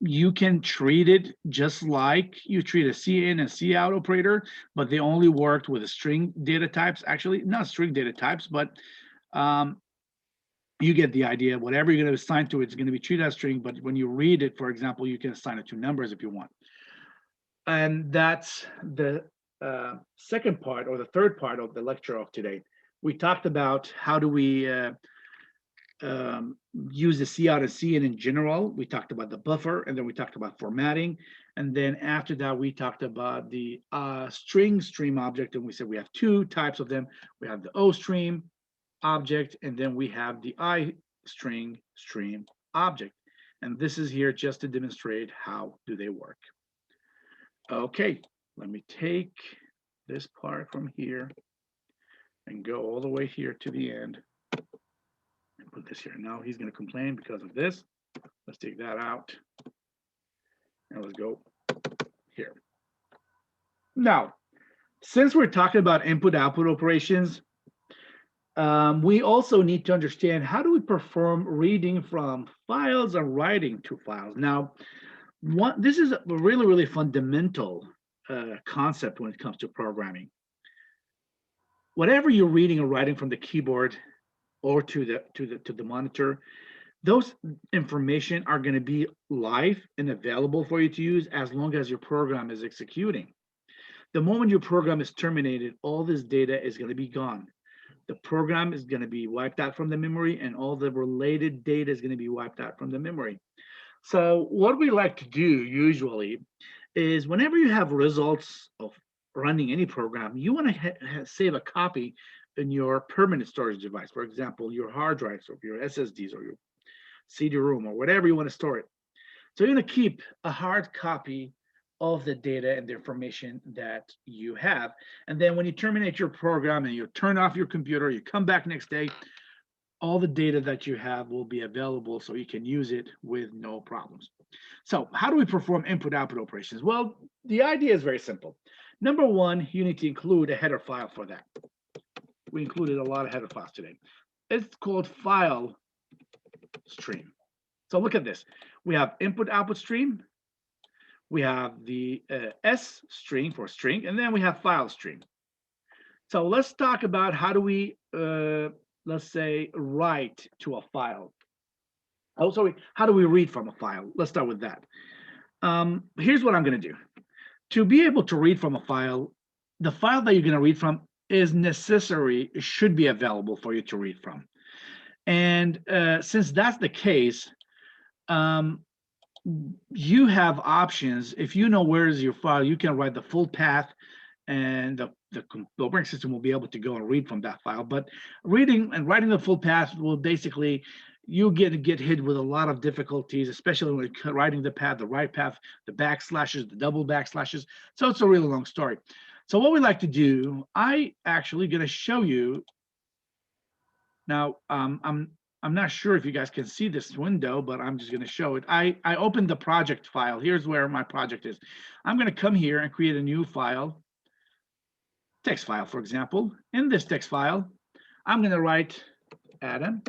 You can treat it just like you treat a C in and C out operator, but they only worked with the string data types. Actually, not string data types, but you get the idea. Whatever you're going to assign to it is going to be treated as string, but when you read it, for example, you can assign it to numbers if you want. And that's the second part, or the third part of the lecture of today. We talked about how do we use the C out and C in general. We talked about the buffer, and then we talked about formatting. And then after that, we talked about the string stream object, and we said we have two types of them. We have the O stream object, and then we have the I string stream object. And this is here just to demonstrate how do they work. Okay, let me take this part from here and go all the way here to the end and put this here. Now he's going to complain because of this. Let's take that out and let's go here. Now, since we're talking about input-output operations, we also need to understand how do we perform reading from files and writing to files. Now, this is a really, really fundamental concept when it comes to programming. Whatever you're reading or writing from the keyboard or to the monitor, those information are going to be live and available for you to use as long as your program is executing. The moment your program is terminated, all this data is going to be gone. The program is going to be wiped out from the memory, and all the related data is going to be wiped out from the memory. So what we like to do usually is whenever you have results of running any program, you want to save a copy in your permanent storage device. For example, your hard drives or your SSDs or your CD-ROM or whatever you want to store it. So you're going to keep a hard copy of the data and the information that you have. And then when you terminate your program and you turn off your computer, you come back next day, all the data that you have will be available so you can use it with no problems. So how do we perform input-output operations? Well, the idea is very simple. Number one, you need to include a header file for that. We included a lot of header files today. It's called file stream. So look at this. We have input output stream. We have the S string for string, and then we have file stream. So let's talk about how do we, let's say, write to a file. Oh, sorry, how do we read from a file? Let's start with that. Here's what I'm going to do. To be able to read from a file, the file that you're going to read from is necessary, it should be available for you to read from. And since that's the case, you have options. If you know where is your file, you can write the full path, and the operating system will be able to go and read from that file. But reading and writing the full path will basically, you get hit with a lot of difficulties, especially when writing the path, the right path, the backslashes, the double backslashes. So it's a really long story. So what we like to do, I actually going to show you now. I'm not sure if you guys can see this window, but I'm just going to show it. I opened the project file. Here's where my project is. I'm going to come here and create a new file, text file, for example. In this text file, I'm going to write Adam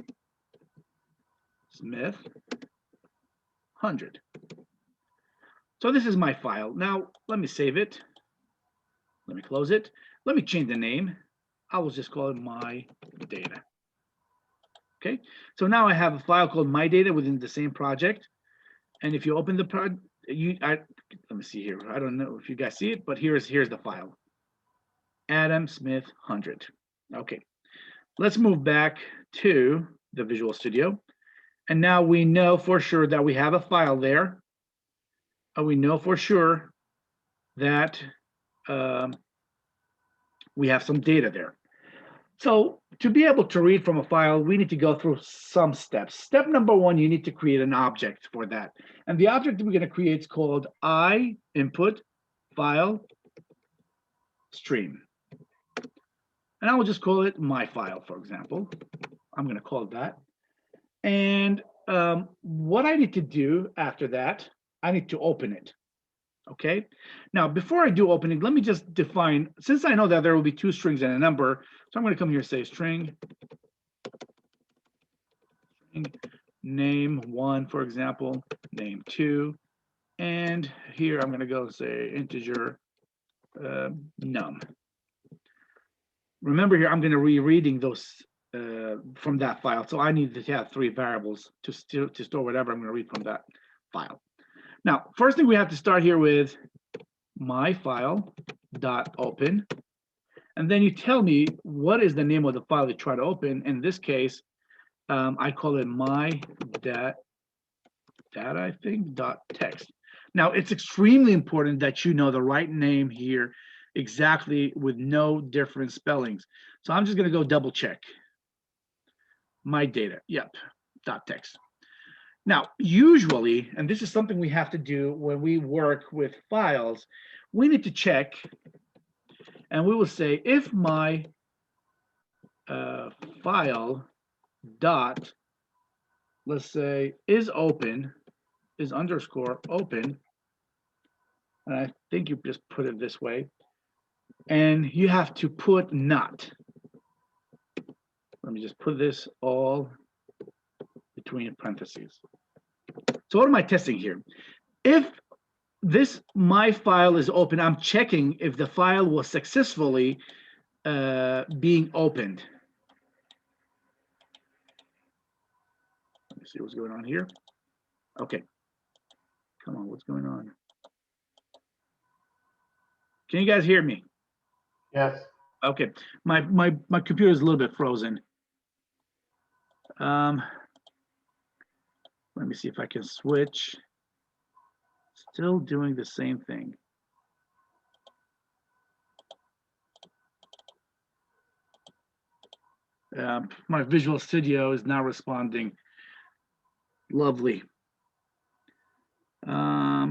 Smith 100. So this is my file. Now, let me save it. Let me close it. Let me change the name. I will just call it my data. Okay, so now I have a file called my data within the same project. And if you open the project, let me see here. I don't know if you guys see it, but here's the file. Adam Smith 100. Okay, let's move back to the Visual Studio. And now we know for sure that we have a file there. And we know for sure that we have some data there. So to be able to read from a file, we need to go through some steps. Step number one, you need to create an object for that. And the object that we're going to create is called I input file stream. And I will just call it my file, for example. I'm going to call it that. And what I need to do after that, I need to open it. Okay. Now, before I do opening, let me just define, since I know that there will be two strings and a number, so I'm going to come here and say string name 1, for example, name 2, and here I'm going to go say integer num. Remember here, I'm going to be reading those from that file, so I need to have 3 variables to store whatever I'm going to read from that file. Now, first thing we have to start here with my file dot open, and then you tell me what is the name of the file you try to open. In this case, I call it my data, I think, dot text. Now, it's extremely important that you know the right name here exactly with no different spellings. So I'm just going to go double check. My data, yep, dot text. Now, usually, and this is something we have to do when we work with files, we need to check, and we will say if my file dot, let's say, is open, is underscore open, and I think you just put it this way, and you have to put not. Let me just put this all between parentheses. So what am I testing here? If this my file is open, I'm checking if the file was successfully being opened. Let me see what's going on here. Okay. Come on, what's going on? Can you guys hear me? Yes. Okay. My computer is a little bit frozen. Let me see if I can switch. Still doing the same thing. My Visual Studio is not responding. Lovely. I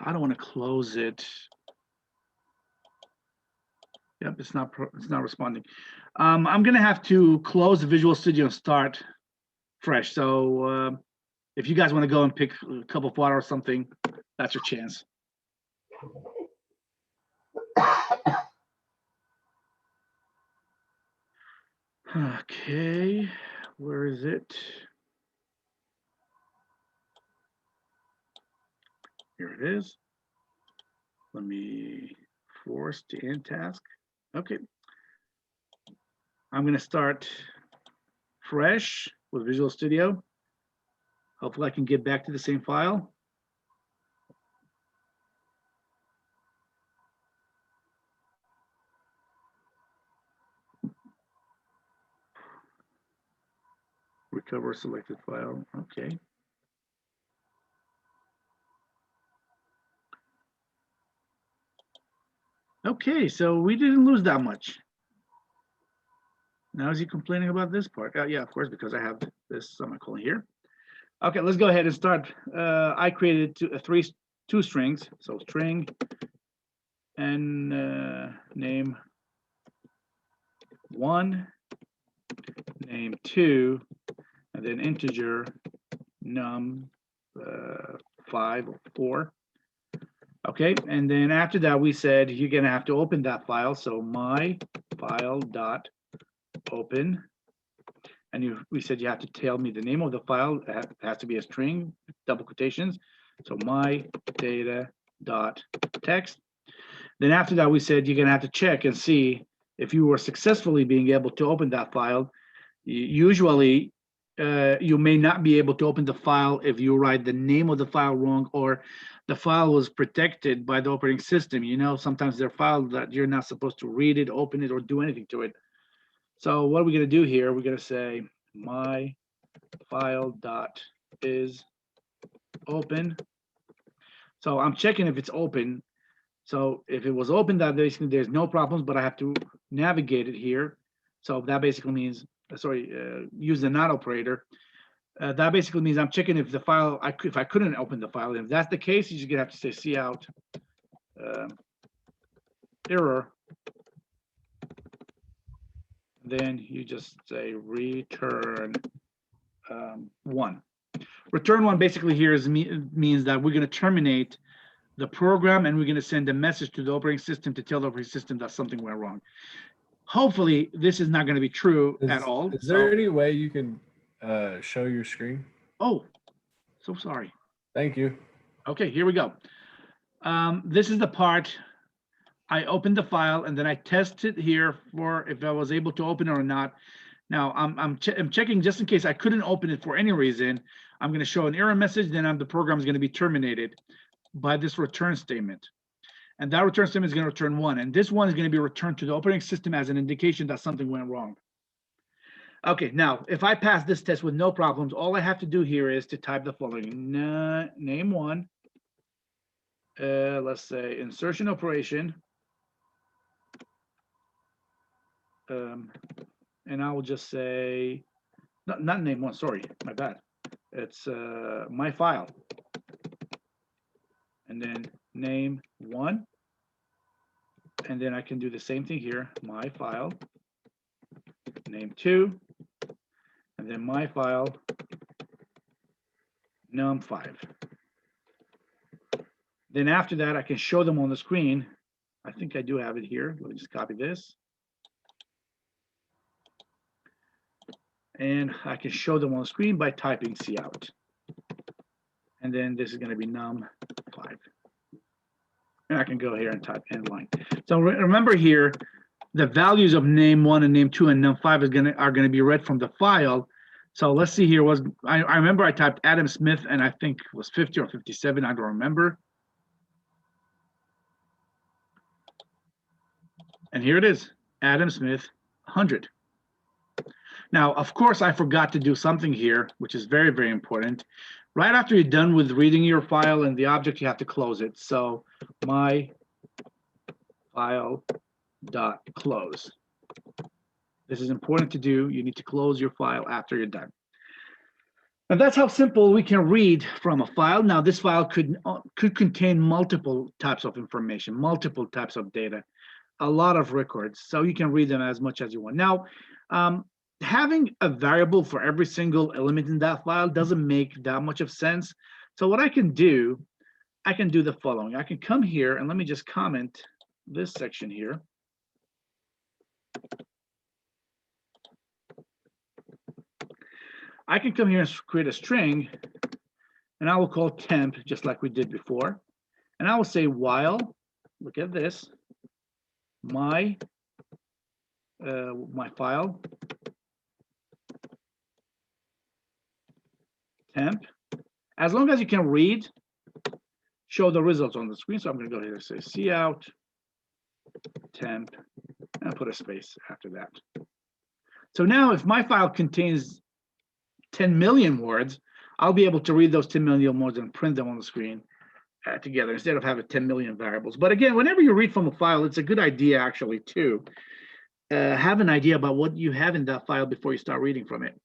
don't want to close it. Yep, it's not responding. I'm gonna have to close the Visual Studio and start fresh. So if you guys want to go and pick a cup of water or something, that's your chance. Okay, where is it? Here it is. Let me force to end task. Okay. I'm going to start fresh with Visual Studio. Hopefully I can get back to the same file. Recover selected file. Okay. Okay, so we didn't lose that much. Now is he complaining about this part? Yeah, of course, because I have this semicolon here. Okay, let's go ahead and start. I created two strings. So string and name 1, name 2, and then integer num 5 or 4. Okay, and then after that, we said you're gonna have to open that file. So my file dot open, and we said you have to tell me the name of the file. It has to be a string, double quotations. So my data dot text. Then after that, we said you're gonna have to check and see if you were successfully being able to open that file. Usually, you may not be able to open the file if you write the name of the file wrong, or the file was protected by the operating system. You know, sometimes there are files that you're not supposed to read it, open it, or do anything to it. So what are we going to do here? We're going to say my file dot is open. So I'm checking if it's open. So if it was open, that basically there's no problems, but I have to navigate it here. So that basically means, use the not operator. That basically means I'm checking if the file, if I couldn't open the file. If that's the case, you're just gonna have to say cout error. Then you just say return 1. Return 1 basically here means that we're gonna terminate the program and we're gonna send a message to the operating system to tell the operating system that something went wrong. Hopefully this is not gonna be true at all. Is there any way you can show your screen? Oh, so sorry. Thank you. Okay, here we go. This is the part I opened the file and then I tested here for if I was able to open it or not. Now I'm checking just in case I couldn't open it for any reason. I'm going to show an error message. Then the program is going to be terminated by this return statement, and that return statement is going to return 1. And this 1 is going to be returned to the operating system as an indication that something went wrong. Okay, now if I pass this test with no problems, all I have to do here is to type the following: name 1. Let's say insertion operation. And I will just say, not name 1, sorry, my bad. It's my file. And then name 1. And then I can do the same thing here, my file. Name 2. And then my file, num 5. Then after that, I can show them on the screen. I think I do have it here. Let me just copy this. And I can show them on the screen by typing cout. And then this is going to be num 5. And I can go here and type end line. So remember here, the values of name 1 and name 2 and num 5 are going to be read from the file. So let's see here. I remember I typed Adam Smith and I think it was 50 or 57. I don't remember. And here it is, Adam Smith 100. Now, of course, I forgot to do something here, which is very, very important. Right after you're done with reading your file and the object, you have to close it. So my file dot close. This is important to do. You need to close your file after you're done. And that's how simple we can read from a file. Now, this file could contain multiple types of information, multiple types of data, a lot of records. So you can read them as much as you want. Now, having a variable for every single element in that file doesn't make that much of sense. So what I can do the following. I can come here and let me just comment this section here. I can come here and create a string, and I will call temp just like we did before. And I will say while, look at this, my file temp, as long as you can read, show the results on the screen. So I'm going to go here and say cout temp and put a space after that. So now if my file contains 10 million words, I'll be able to read those 10 million words and print them on the screen together instead of having 10 million variables. But again, whenever you read from a file, it's a good idea actually to have an idea about what you have in that file before you start reading from it.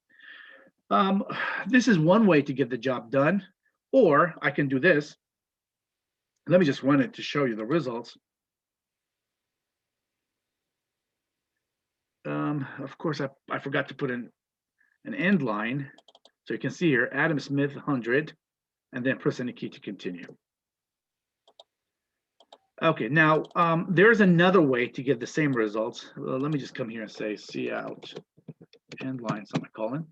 This is one way to get the job done, or I can do this. Let me just run it to show you the results. Of course, I forgot to put an end line. So you can see here, Adam Smith 100, and then press any key to continue. Okay, now there's another way to get the same results. Let me just come here and say cout end line semicolon.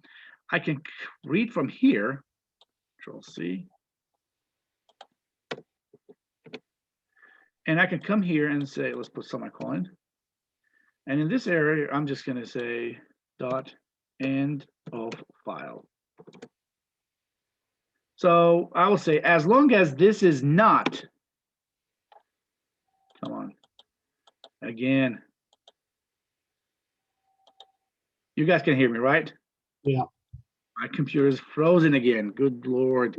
I can read from here, Control C. And I can come here and say, let's put semicolon. And in this area, I'm just going to say dot end of file. So I will say, as long as this is not, come on, again. You guys can hear me, right? Yeah. My computer is frozen again. Good Lord.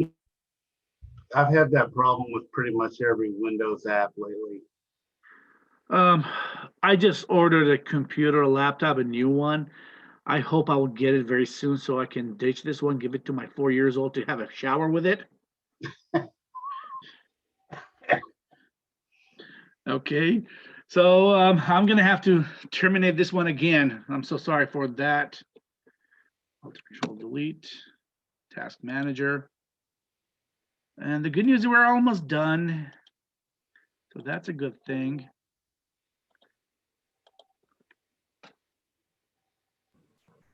I've had that problem with pretty much every Windows app lately. I just ordered a computer, a laptop, a new one. I hope I will get it very soon so I can ditch this one, give it to my 4 years old to have a shower with it. Okay, so I'm gonna have to terminate this one again. I'm so sorry for that. Alt Control Delete, Task Manager. And the good news is we're almost done. So that's a good thing.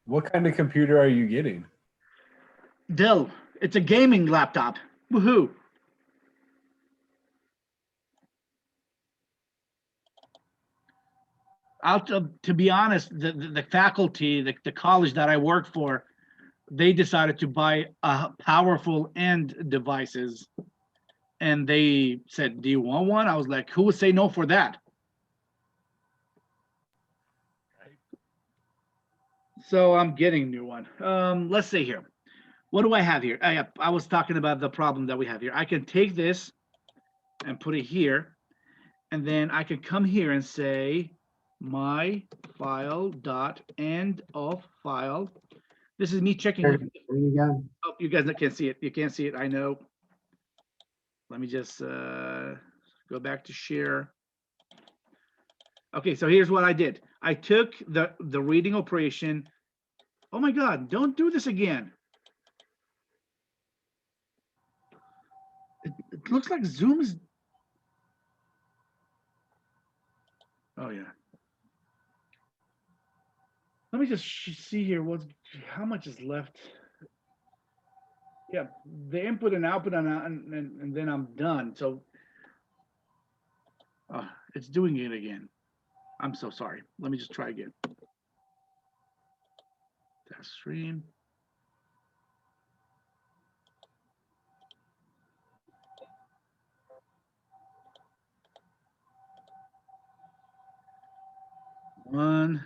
What kind of computer are you getting? Dell, it's a gaming laptop. Woohoo. To be honest, the faculty, the college that I work for, they decided to buy powerful end devices. And they said, do you want one? I was like, who would say no for that? So I'm getting a new one. Let's see here. What do I have here? I was talking about the problem that we have here. I can take this and put it here. And then I can come here and say my file dot end of file. This is me checking. There you go. Oh, you guys can't see it. You can't see it. I know. Let me just go back to share. Okay, so here's what I did. I took the reading operation. Oh my God, don't do this again. It looks like Zoom is. Oh yeah. Let me just see here how much is left. Yeah, the input and output and then I'm done. So it's doing it again. I'm so sorry. Let me just try again. Test stream. One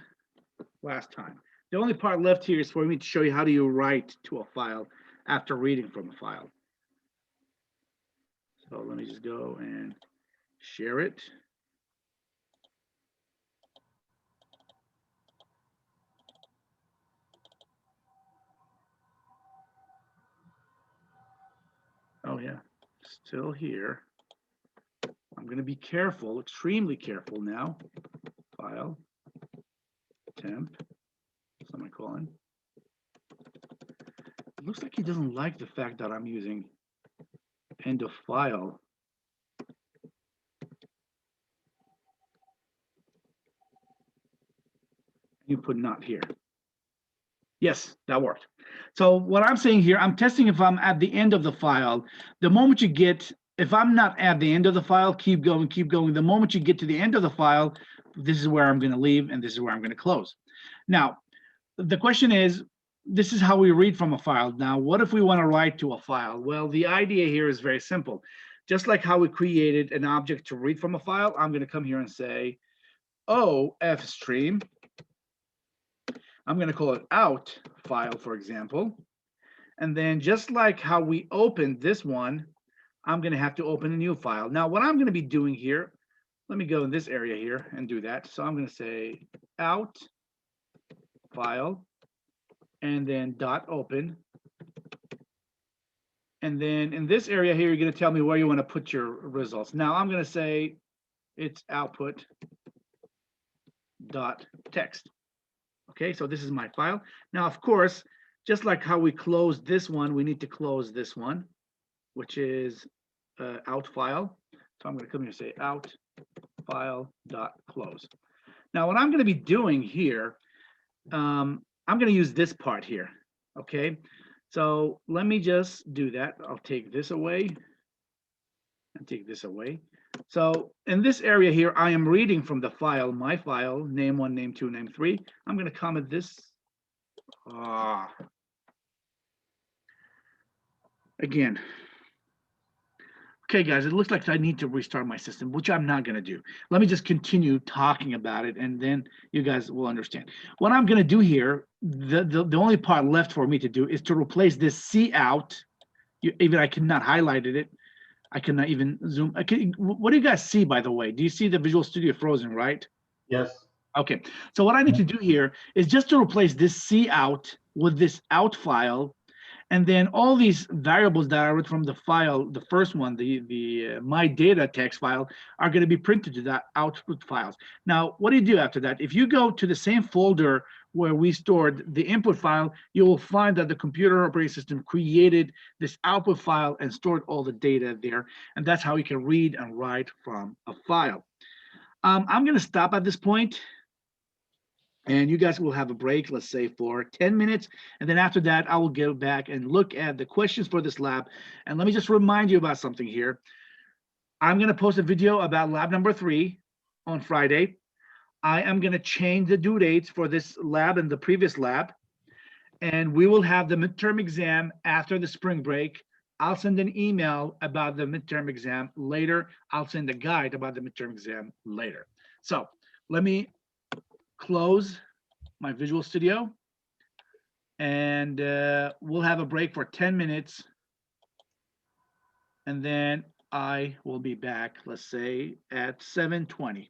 last time. The only part left here is for me to show you how do you write to a file after reading from a file. So let me just go and share it. Oh yeah, still here. I'm going to be careful, extremely careful now. File, temp, semicolon. It looks like he doesn't like the fact that I'm using end of file. You put not here. Yes, that worked. So what I'm saying here, I'm testing if I'm at the end of the file. The moment you get if I'm not at the end of the file, keep going, keep going. The moment you get to the end of the file, this is where I'm going to leave and this is where I'm going to close. Now, the question is, this is how we read from a file. Now, what if we want to write to a file? Well, the idea here is very simple. Just like how we created an object to read from a file, I'm going to come here and say, oh, F stream. I'm going to call it out file, for example. And then just like how we opened this one, I'm going to have to open a new file. Now, what I'm going to be doing here, let me go in this area here and do that. So I'm going to say out file and then dot open. And then in this area here, you're going to tell me where you want to put your results. Now I'm going to say it's output dot text. Okay, so this is my file. Now, of course, just like how we closed this one, we need to close this one, which is out file. So I'm going to come here and say out file dot close. Now, what I'm going to be doing here, I'm going to use this part here. Okay, so let me just do that. I'll take this away and take this away. So in this area here, I am reading from the file, my file, name1, name2, name3. I'm going to comment this. Again. Okay, guys, it looks like I need to restart my system, which I'm not going to do. Let me just continue talking about it, and then you guys will understand. What I'm going to do here, the only part left for me to do is to replace this C out. Even I cannot highlight it. I cannot even zoom. What do you guys see, by the way? Do you see the Visual Studio frozen, right? Yes. Okay, so what I need to do here is just to replace this C out with this out file, and then all these variables that I wrote from the file, the first one, the my data text file, are going to be printed to that output files. Now, what do you do after that? If you go to the same folder where we stored the input file, you will find that the computer operating system created this output file and stored all the data there. And that's how you can read and write from a file. I'm going to stop at this point. And you guys will have a break, let's say for 10 minutes. And then after that, I will go back and look at the questions for this lab. And let me just remind you about something here. I'm going to post a video about lab number 3 on Friday. I am going to change the due dates for this lab and the previous lab. And we will have the midterm exam after the spring break. I'll send an email about the midterm exam later. I'll send a guide about the midterm exam later. So let me close my Visual Studio, and we'll have a break for 10 minutes, and then I will be back, let's say at 7:20.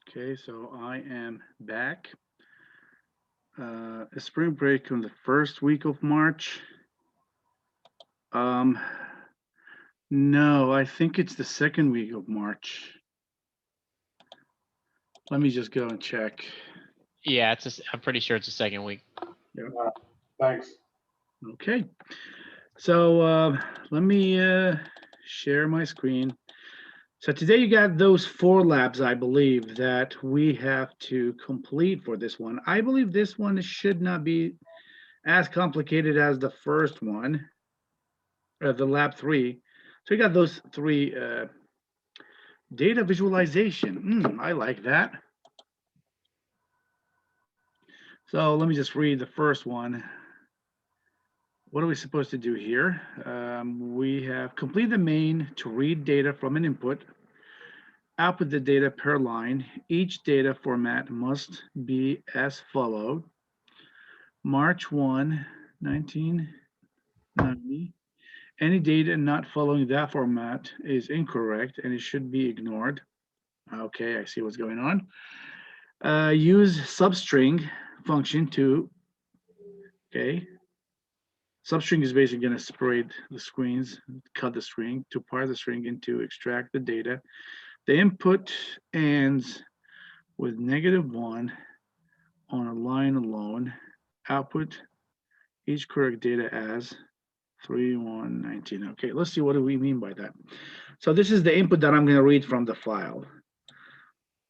Okay, so I am back. A spring break on the first week of March. No, I think it's the second week of March. Let me just go and check. Yeah, I'm pretty sure it's the second week. Thanks. Okay, so let me share my screen. So today you got those 4 labs, I believe, that we have to complete for this one. I believe this one should not be as complicated as the first one, the lab 3. So you got those 3 data visualization. I like that. So let me just read the first one. What are we supposed to do here? We have complete the main to read data from an input, output the data per line. Each data format must be as followed. March 1, 1990. Any data not following that format is incorrect and it should be ignored. Okay, I see what's going on. Use substring function to, okay. Substring is basically going to separate the screens, cut the string to parse the string into extract the data. The input ends with -1 on a line alone. Output each correct data as 3119. Okay, let's see what do we mean by that. So this is the input that I'm going to read from the file.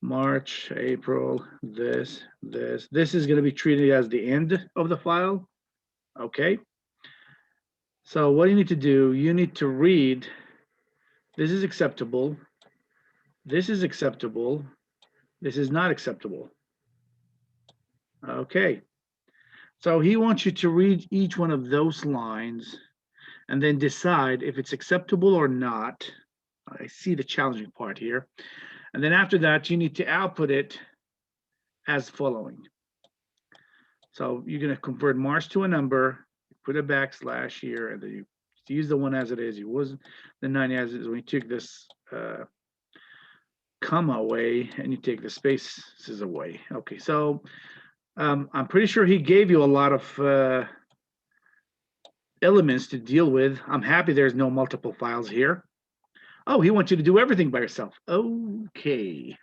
March, April, this is going to be treated as the end of the file. Okay. So what you need to do, you need to read, this is acceptable, this is acceptable, this is not acceptable. Okay. So he wants you to read each one of those lines and then decide if it's acceptable or not. I see the challenging part here. And then after that, you need to output it as following. So you're going to convert March to a number, put a backslash here, and then you use the 1 as it is. You wasn't the 9 as it is. When you took this comma away and you take the spaces away. Okay, so I'm pretty sure he gave you a lot of elements to deal with. I'm happy there's no multiple files here. Oh, he wants you to do everything by yourself. Okay.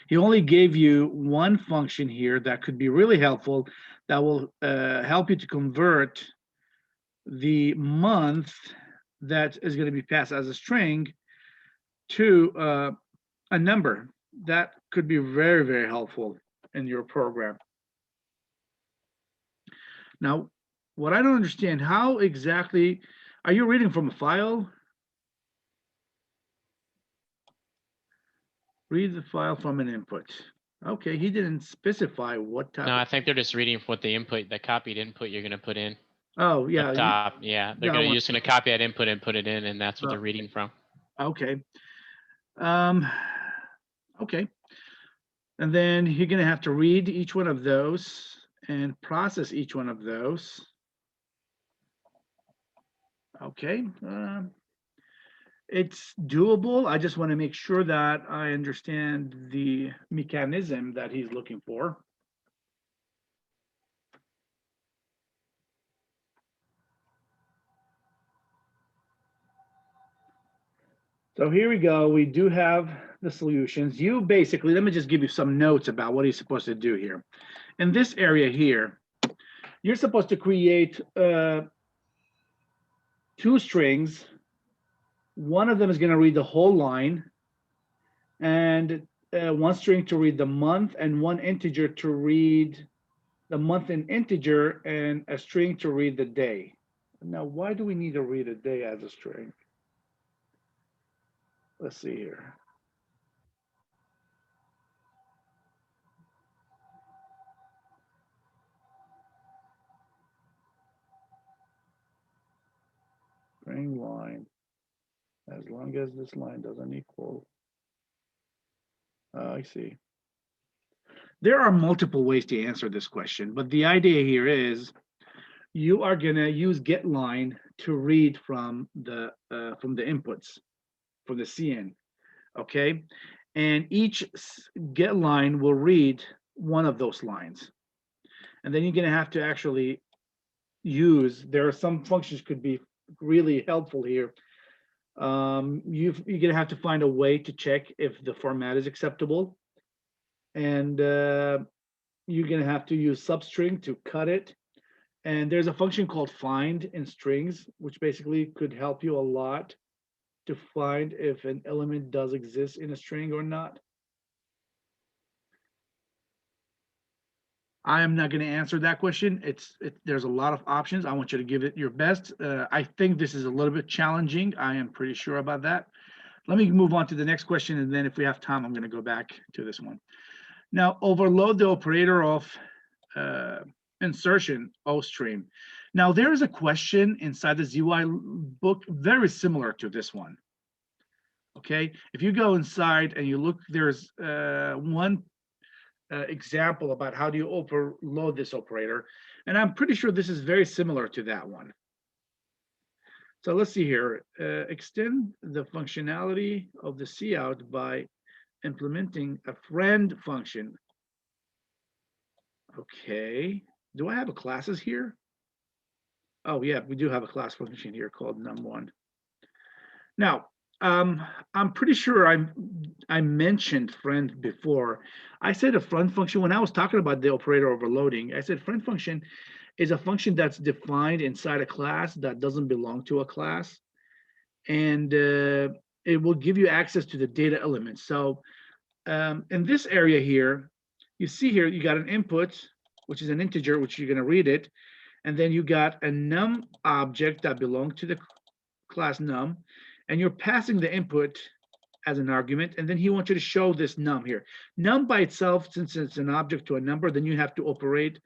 He only gave you one function here that could be really helpful, that will help you to convert the month that is going to be passed as a string to a number. That could be very, very helpful in your program. Now, what I don't understand, how exactly, are you reading from a file? Read the file from an input. Okay, he didn't specify what type. No, I think they're just reading what the input, the copied input you're going to put in. Oh, yeah. Up top, yeah. They're that you're one. just going to copy that input and put it in, and that's what they're reading from. Okay. Okay. And then you're going to have to read each one of those and process each one of those. Okay. It's doable. I just want to make sure that I understand the mechanism that he's looking for. So here we go. We do have the solutions. You basically, let me just give you some notes about what he's supposed to do here. In this area here, you're supposed to create 2 strings. One of them is going to read the whole line, and 1 string to read the month, and 1 integer to read the month in integer, and a string to read the day. Now, why do we need to read a day as a string? Let's see here. String line, as long as this line doesn't equal. I see. There are multiple ways to answer this question, but the idea here is you are going to use getLine to read from the inputs, from the CN, okay? and each get line will read one of those lines. And then you're going to have to actually use, there are some functions could be really helpful here. You're going to have to find a way to check if the format is acceptable. And you're going to have to use substring to cut it. And there's a function called find in strings, which basically could help you a lot to find if an element does exist in a string or not. I am not going to answer that question. There's a lot of options. I want you to give it your best. I think this is a little bit challenging. I am pretty sure about that. Let me move on to the next question, and then if we have time, I'm going to go back to this one. Now, overload the operator of insertion OStream. Now, there is a question inside the ZY book very similar to this one. Okay, if you go inside and you look, there's one example about how do you overload this operator, and I'm pretty sure this is very similar to that one. So let's see here. Extend the functionality of the cout by implementing a friend function. Okay, do I have a classes here? Oh yeah, we do have a class function here called num1. Now, I'm pretty sure I mentioned friend before. I said a friend function when I was talking about the operator overloading. I said friend function is a function that's defined inside a class that doesn't belong to a class, and it will give you access to the data elements. So in this area here, you see here you got an input, which is an integer, which you're going to read it, and then you got a num object that belongs to the class num. And you're passing the input as an argument, and then he wants you to show this num here. Num by itself, since it's an object to a number, then you have to operate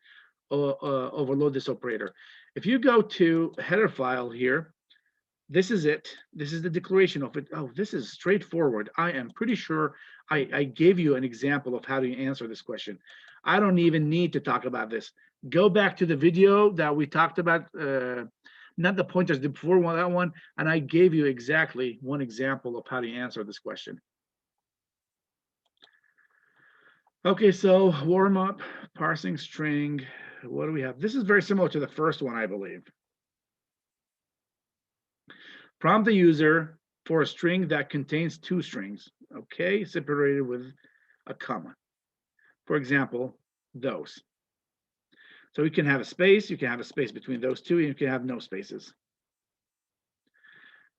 overload this operator. If you go to header file here, this is it. This is the declaration of it. Oh, this is straightforward. I am pretty sure I gave you an example of how to answer this question. I don't even need to talk about this. Go back to the video that we talked about, not the pointers before that one, and I gave you exactly one example of how to answer this question. Okay, so warm up, parsing string. What do we have? This is very similar to the first one, I believe. Prompt the user for a string that contains two strings, okay, separated with a comma. For example, those. So you can have a space, you can have a space between those two, and you can have no spaces.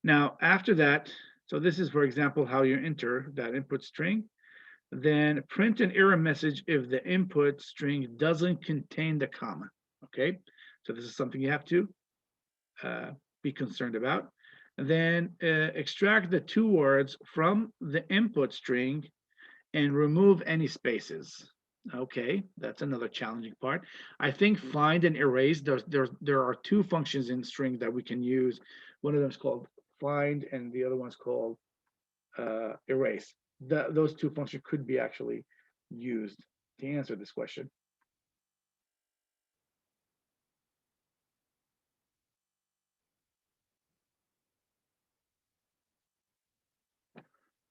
Now, after that, so this is, for example, how you enter that input string. Then print an error message if the input string doesn't contain the comma, okay? So this is something you have to be concerned about. And then extract the two words from the input string and remove any spaces. Okay, that's another challenging part. I think find and erase, there are two functions in string that we can use. One of them is called find and the other one's called erase. Those two functions could be actually used to answer this question.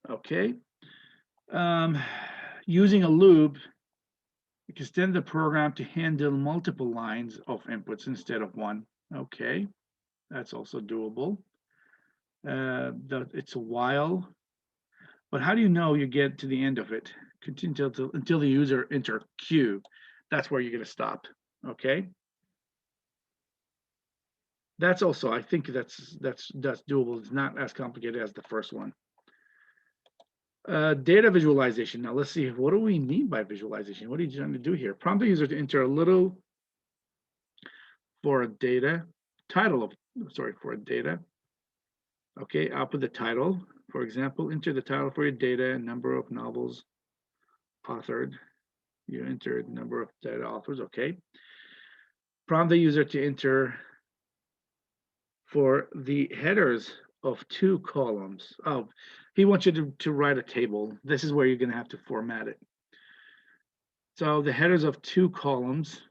Okay. Using a loop, extend the program to handle multiple lines of inputs instead of one. Okay, that's also doable. It's a while, but how do you know you get to the end of it? Continue until the user enter Q. That's where you're going to stop. Okay. That's also, I think that's doable. It's not as complicated as the first one. Data visualization. Now let's see, what do we mean by visualization? What are you trying to do here? Prompt the user to enter a little for a data title of, sorry, for a data. Okay, I'll put the title. For example, enter the title for your data, number of novels authored. You entered number of data authors, okay. Prompt the user to enter for the headers of two columns. Oh, he wants you to write a table. This is where you're going to have to format it. So the headers of two columns,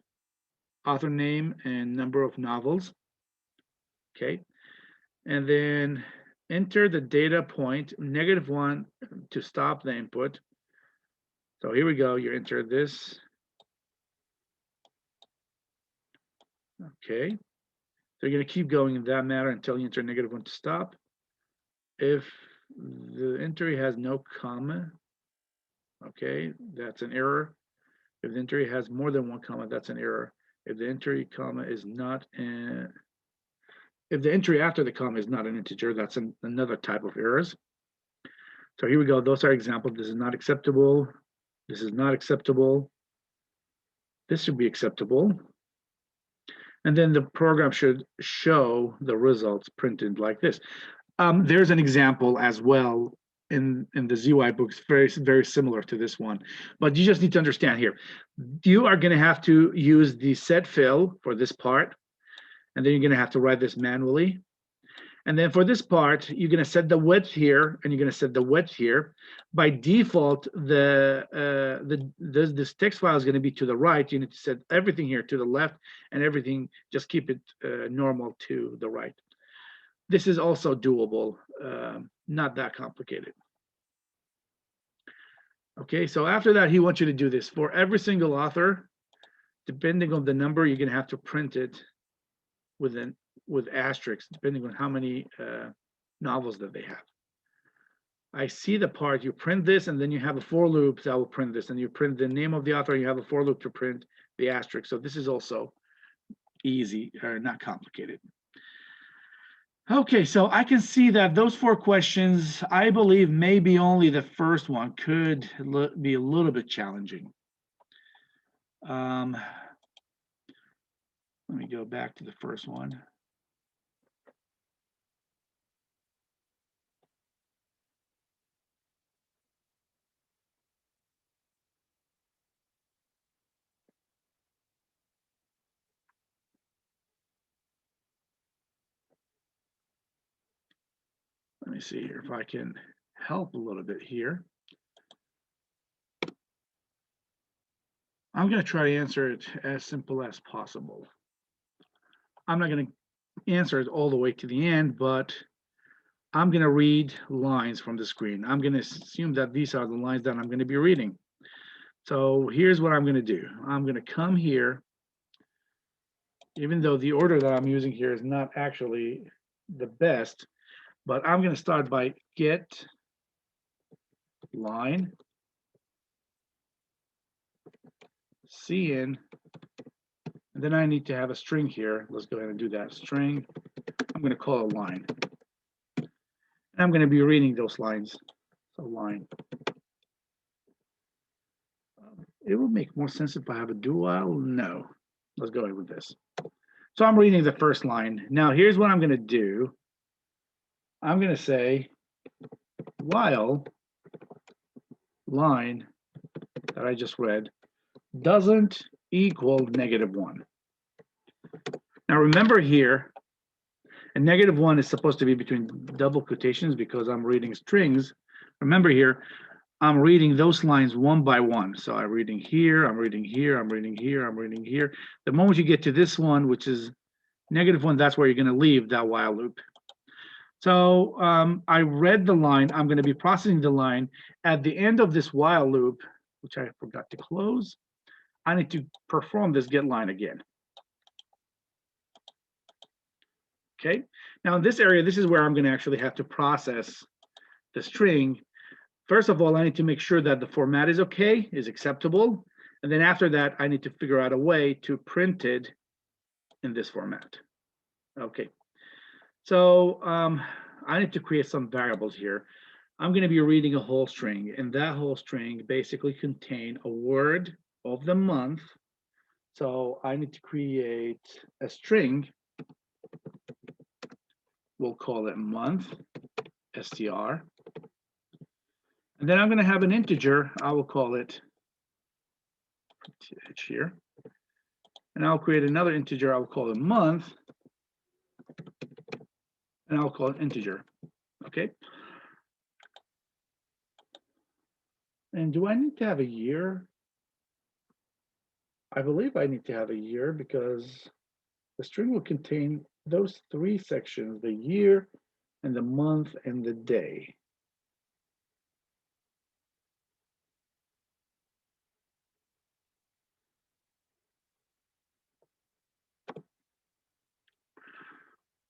author name and number of novels. Okay. And then enter the data point -1 to stop the input. So here we go. You enter this. Okay. So you're going to keep going in that manner until you enter -1 to stop. If the entry has no comma, okay, that's an error. If the entry has more than one comma, that's an error. If the entry comma is not an, if the entry after the comma is not an integer, that's another type of errors. So here we go. Those are examples. This is not acceptable. This is not acceptable. This should be acceptable. And then the program should show the results printed like this. There's an example as well in the ZY books, very similar to this one. But you just need to understand here, you are going to have to use the set fill for this part, and then you're going to have to write this manually. And then for this part, you're going to set the width here, and you're going to set the width here. By default, this text file is going to be to the right. You need to set everything here to the left, and everything, just keep it normal to the right. This is also doable, not that complicated. Okay, so after that, he wants you to do this. For every single author, depending on the number, you're going to have to print it with asterisks, depending on how many novels that they have. I see the part, you print this, and then you have a for loop that will print this, and you print the name of the author, you have a for loop to print the asterisk. So this is also easy, or not complicated. Okay, so I can see that those 4 questions, I believe maybe only the first one could be a little bit challenging. Let me go back to the first one. Let me see here if I can help a little bit here. I'm going to try to answer it as simple as possible. I'm not going to answer it all the way to the end, but I'm going to read lines from the screen. I'm going to assume that these are the lines that I'm going to be reading. So here's what I'm going to do. I'm going to come here, even though the order that I'm using here is not actually the best, but I'm going to start by get line, cin, and then I need to have a string here. Let's go ahead and do that. String, I'm going to call a line. And I'm going to be reading those lines. So line. It would make more sense if I have a do while. No, let's go ahead with this. So I'm reading the first line. Now here's what I'm going to do. I'm going to say while line that I just read doesn't equal -1. Now remember here, and -1 is supposed to be between double quotations because I'm reading strings. Remember here, I'm reading those lines one by one. So I'm reading here, I'm reading here, I'm reading here, I'm reading here. The moment you get to this one, which is -1, that's where you're going to leave that while loop. So I read the line. I'm going to be processing the line. At the end of this while loop, which I forgot to close, I need to perform this get line again. Okay. Now in this area, this is where I'm going to actually have to process the string. First of all, I need to make sure that the format is okay, is acceptable. And then after that, I need to figure out a way to print it in this format. Okay. So I need to create some variables here. I'm going to be reading a whole string, and that whole string basically contain a word of the month. So I need to create a string. We'll call it month, str. And then I'm going to have an integer. I will call it here. And I'll create another integer. I will call it month. And I'll call it integer. Okay. And do I need to have a year? I believe I need to have a year because the string will contain those 3 sections, the year and the month and the day.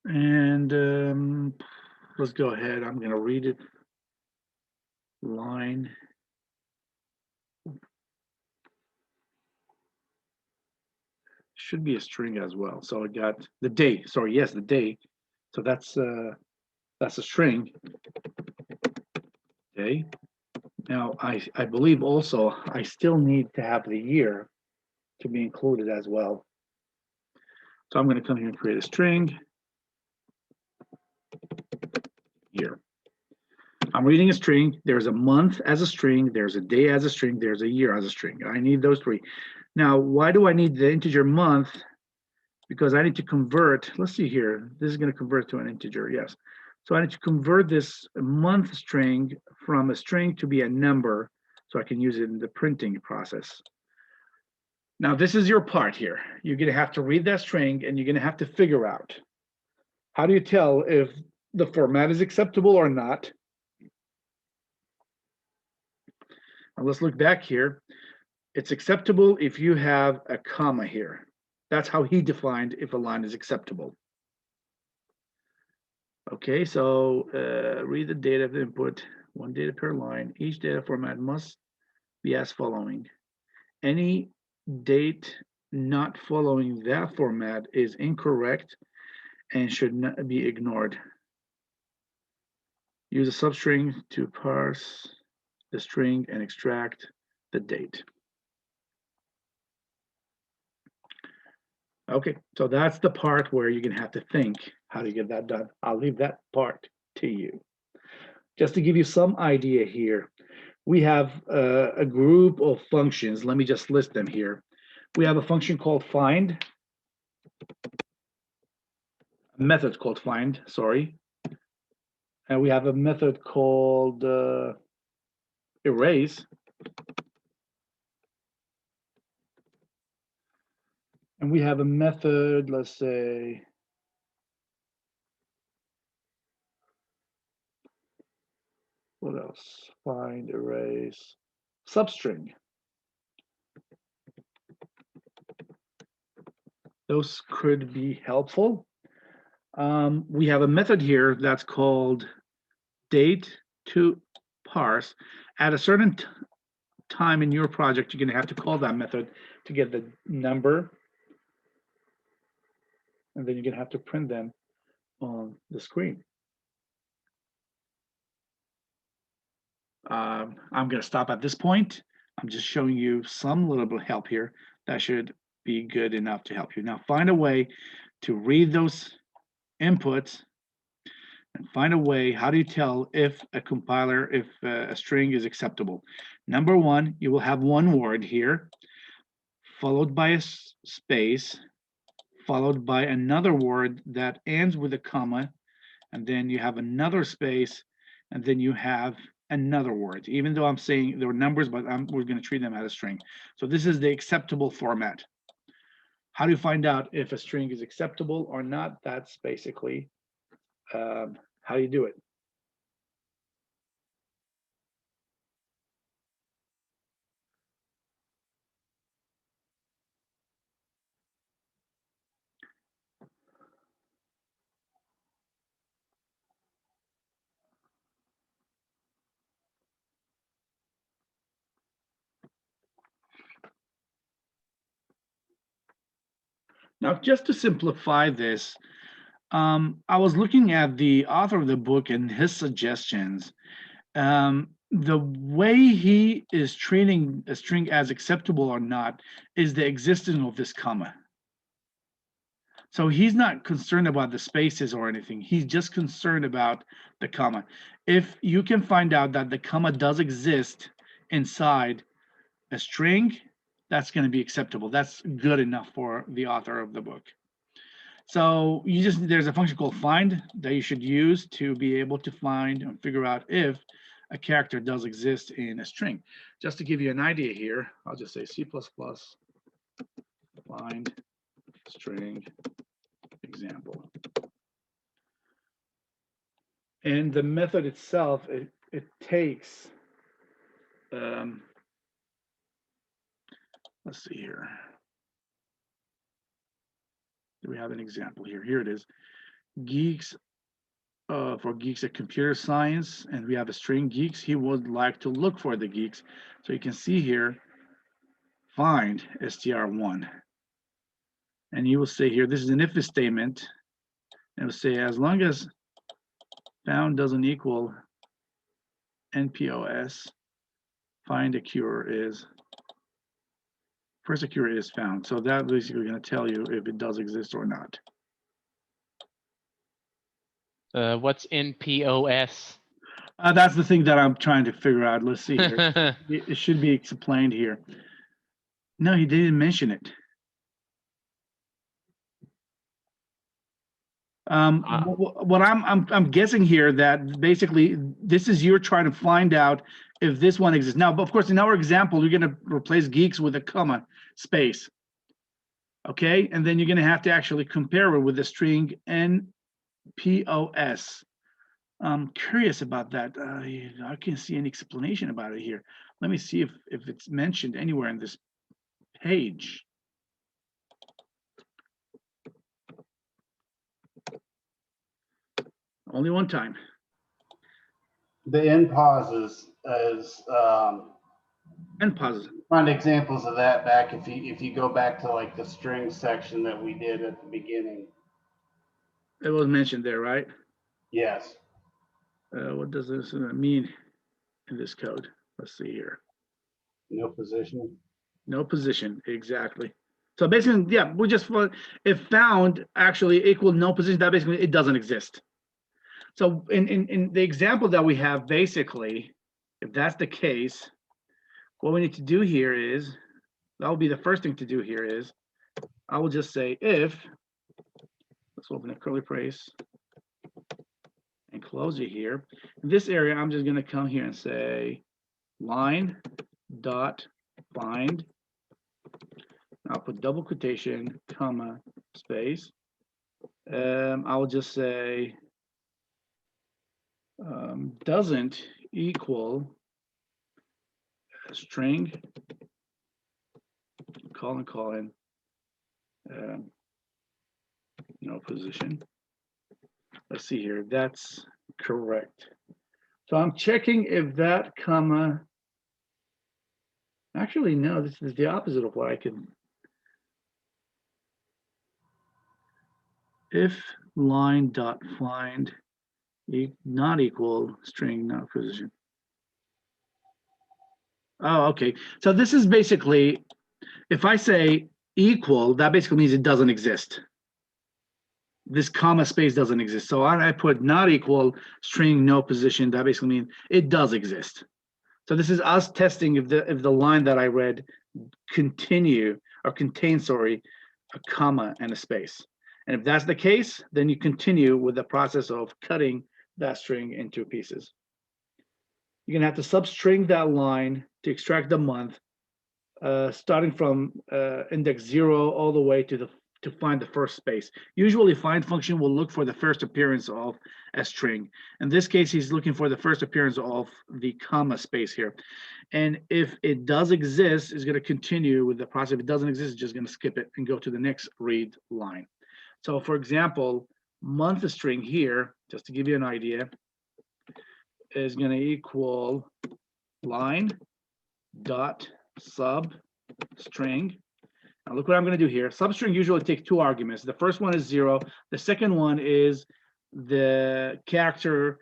And let's go ahead. I'm going to read it line. Should be a string as well. So I got the day. Sorry, yes, the day. So that's a string. Okay. Now I believe also I still need to have the year to be included as well. So I'm going to come here and create a string. Year. I'm reading a string. There's a month as a string. There's a day as a string. There's a year as a string. I need those three. Now, why do I need the integer month? Because I need to convert. Let's see here. This is going to convert to an integer. Yes. So I need to convert this month string from a string to be a number so I can use it in the printing process. Now, this is your part here. You're going to have to read that string and you're going to have to figure out how do you tell if the format is acceptable or not. Now let's look back here. It's acceptable if you have a comma here. That's how he defined if a line is acceptable. Okay, so read the data of the input, one data per line. Each data format must be as following. Any date not following that format is incorrect and should not be ignored. Use a substring to parse the string and extract the date. Okay, so that's the part where you're gonna have to think how to get that done. I'll leave that part to you. Just to give you some idea here, we have a group of functions. Let me just list them here. We have a function called find, a method called find, sorry. And we have a method called erase. And we have a method, let's say, what else? Find, erase, substring. Those could be helpful. We have a method here that's called date to parse. At a certain time in your project, you're going to have to call that method to get the number. And then you're going to have to print them on the screen. I'm going to stop at this point. I'm just showing you some little bit of help here that should be good enough to help you. Now find a way to read those inputs and find a way. How do you tell if a compiler, if a string is acceptable? Number one, you will have one word here, followed by a space, followed by another word that ends with a comma, and then you have another space, and then you have another word. Even though I'm saying there were numbers, but we're going to treat them as a string. So this is the acceptable format. How do you find out if a string is acceptable or not? That's basically how you do it. Now, just to simplify this, I was looking at the author of the book and his suggestions. The way he is treating a string as acceptable or not is the existence of this comma. So he's not concerned about the spaces or anything. He's just concerned about the comma. If you can find out that the comma does exist inside a string, that's going to be acceptable. That's good enough for the author of the book. So there's a function called find that you should use to be able to find and figure out if a character does exist in a string. Just to give you an idea here, I'll just say C++ find string example. And the method itself, it takes, let's see here. Do we have an example here? Here it is. Geeks, for geeks at computer science, and we have a string geeks. He would like to look for the geeks. So you can see here, find str1. And you will say here, this is an if statement. And it will say, as long as found doesn't equal NPOS, find a cure is, first a cure is found. So that basically going to tell you if it does exist or not. What's NPOS? That's the thing that I'm trying to figure out. Let's see here. It should be explained here. No, he didn't mention it. What I'm guessing here that basically this is you're trying to find out if this one exists. Now, of course, in our example, you're going to replace geeks with a comma space. Okay, and then you're going to have to actually compare it with the string NPOS. I'm curious about that. I can't see any explanation about it here. Let me see if it's mentioned anywhere in this page. Only one time. The end pauses is And pause. find examples of that back if you go back to like the string section that we did at the beginning. It was mentioned there, right? Yes. What does this mean in this code? Let's see here. No position. No position, exactly. So basically, yeah, we just if found actually equal no position, that basically it doesn't exist. So in the example that we have, basically, if that's the case, what we need to do here is, that will be the first thing to do here is, I will just say if, let's open a curly brace and close it here. In this area, I'm just going to come here and say line dot find. I'll put double quotation, comma, space. I will just say doesn't equal string colon no position. Let's see here. That's correct. So I'm checking if that comma. Actually, no. This is the opposite of what I can. If line dot find not equal string not position. Oh, okay. So this is basically, if I say equal, that basically means it doesn't exist. This comma space doesn't exist. So I put not equal string no position. That basically means it does exist. So this is us testing if the line that I read contains a comma and a space. And if that's the case, then you continue with the process of cutting that string into pieces. You're gonna have to substring that line to extract the month, starting from index 0 all the way to find the first space. Usually find function will look for the first appearance of a string. In this case, he's looking for the first appearance of the comma space here. And if it does exist, it's going to continue with the process. If it doesn't exist, it's just going to skip it and go to the next read line. So for example, month string here, just to give you an idea, is going to equal line dot sub string. Now look what I'm going to do here. Substring usually takes two arguments. The first one is 0. The second one is the character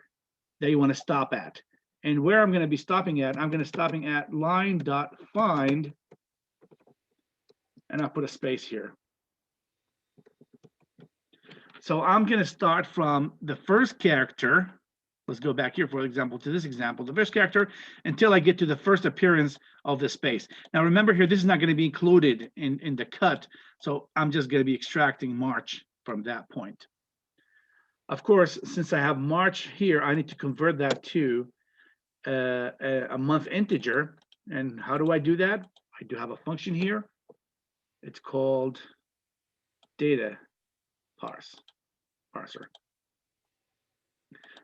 that you want to stop at. And where I'm going to be stopping at, I'm going to stopping at line dot find, and I'll put a space here. So I'm going to start from the first character. Let's go back here, for example, to this example, the first character until I get to the first appearance of the space. Now, remember here, this is not going to be included in the cut. So I'm just going to be extracting March from that point. Of course, since I have March here, I need to convert that to a month integer. And how do I do that? I do have a function here. It's called data parser.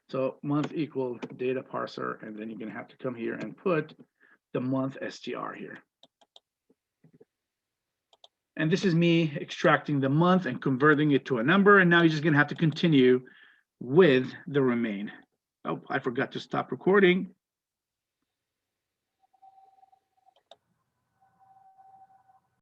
So month equal data parser, and then you're gonna have to come here and put the month str here. And this is me extracting the month and converting it to a number, and now you're just gonna have to continue with the remain. Oh, I forgot to stop recording.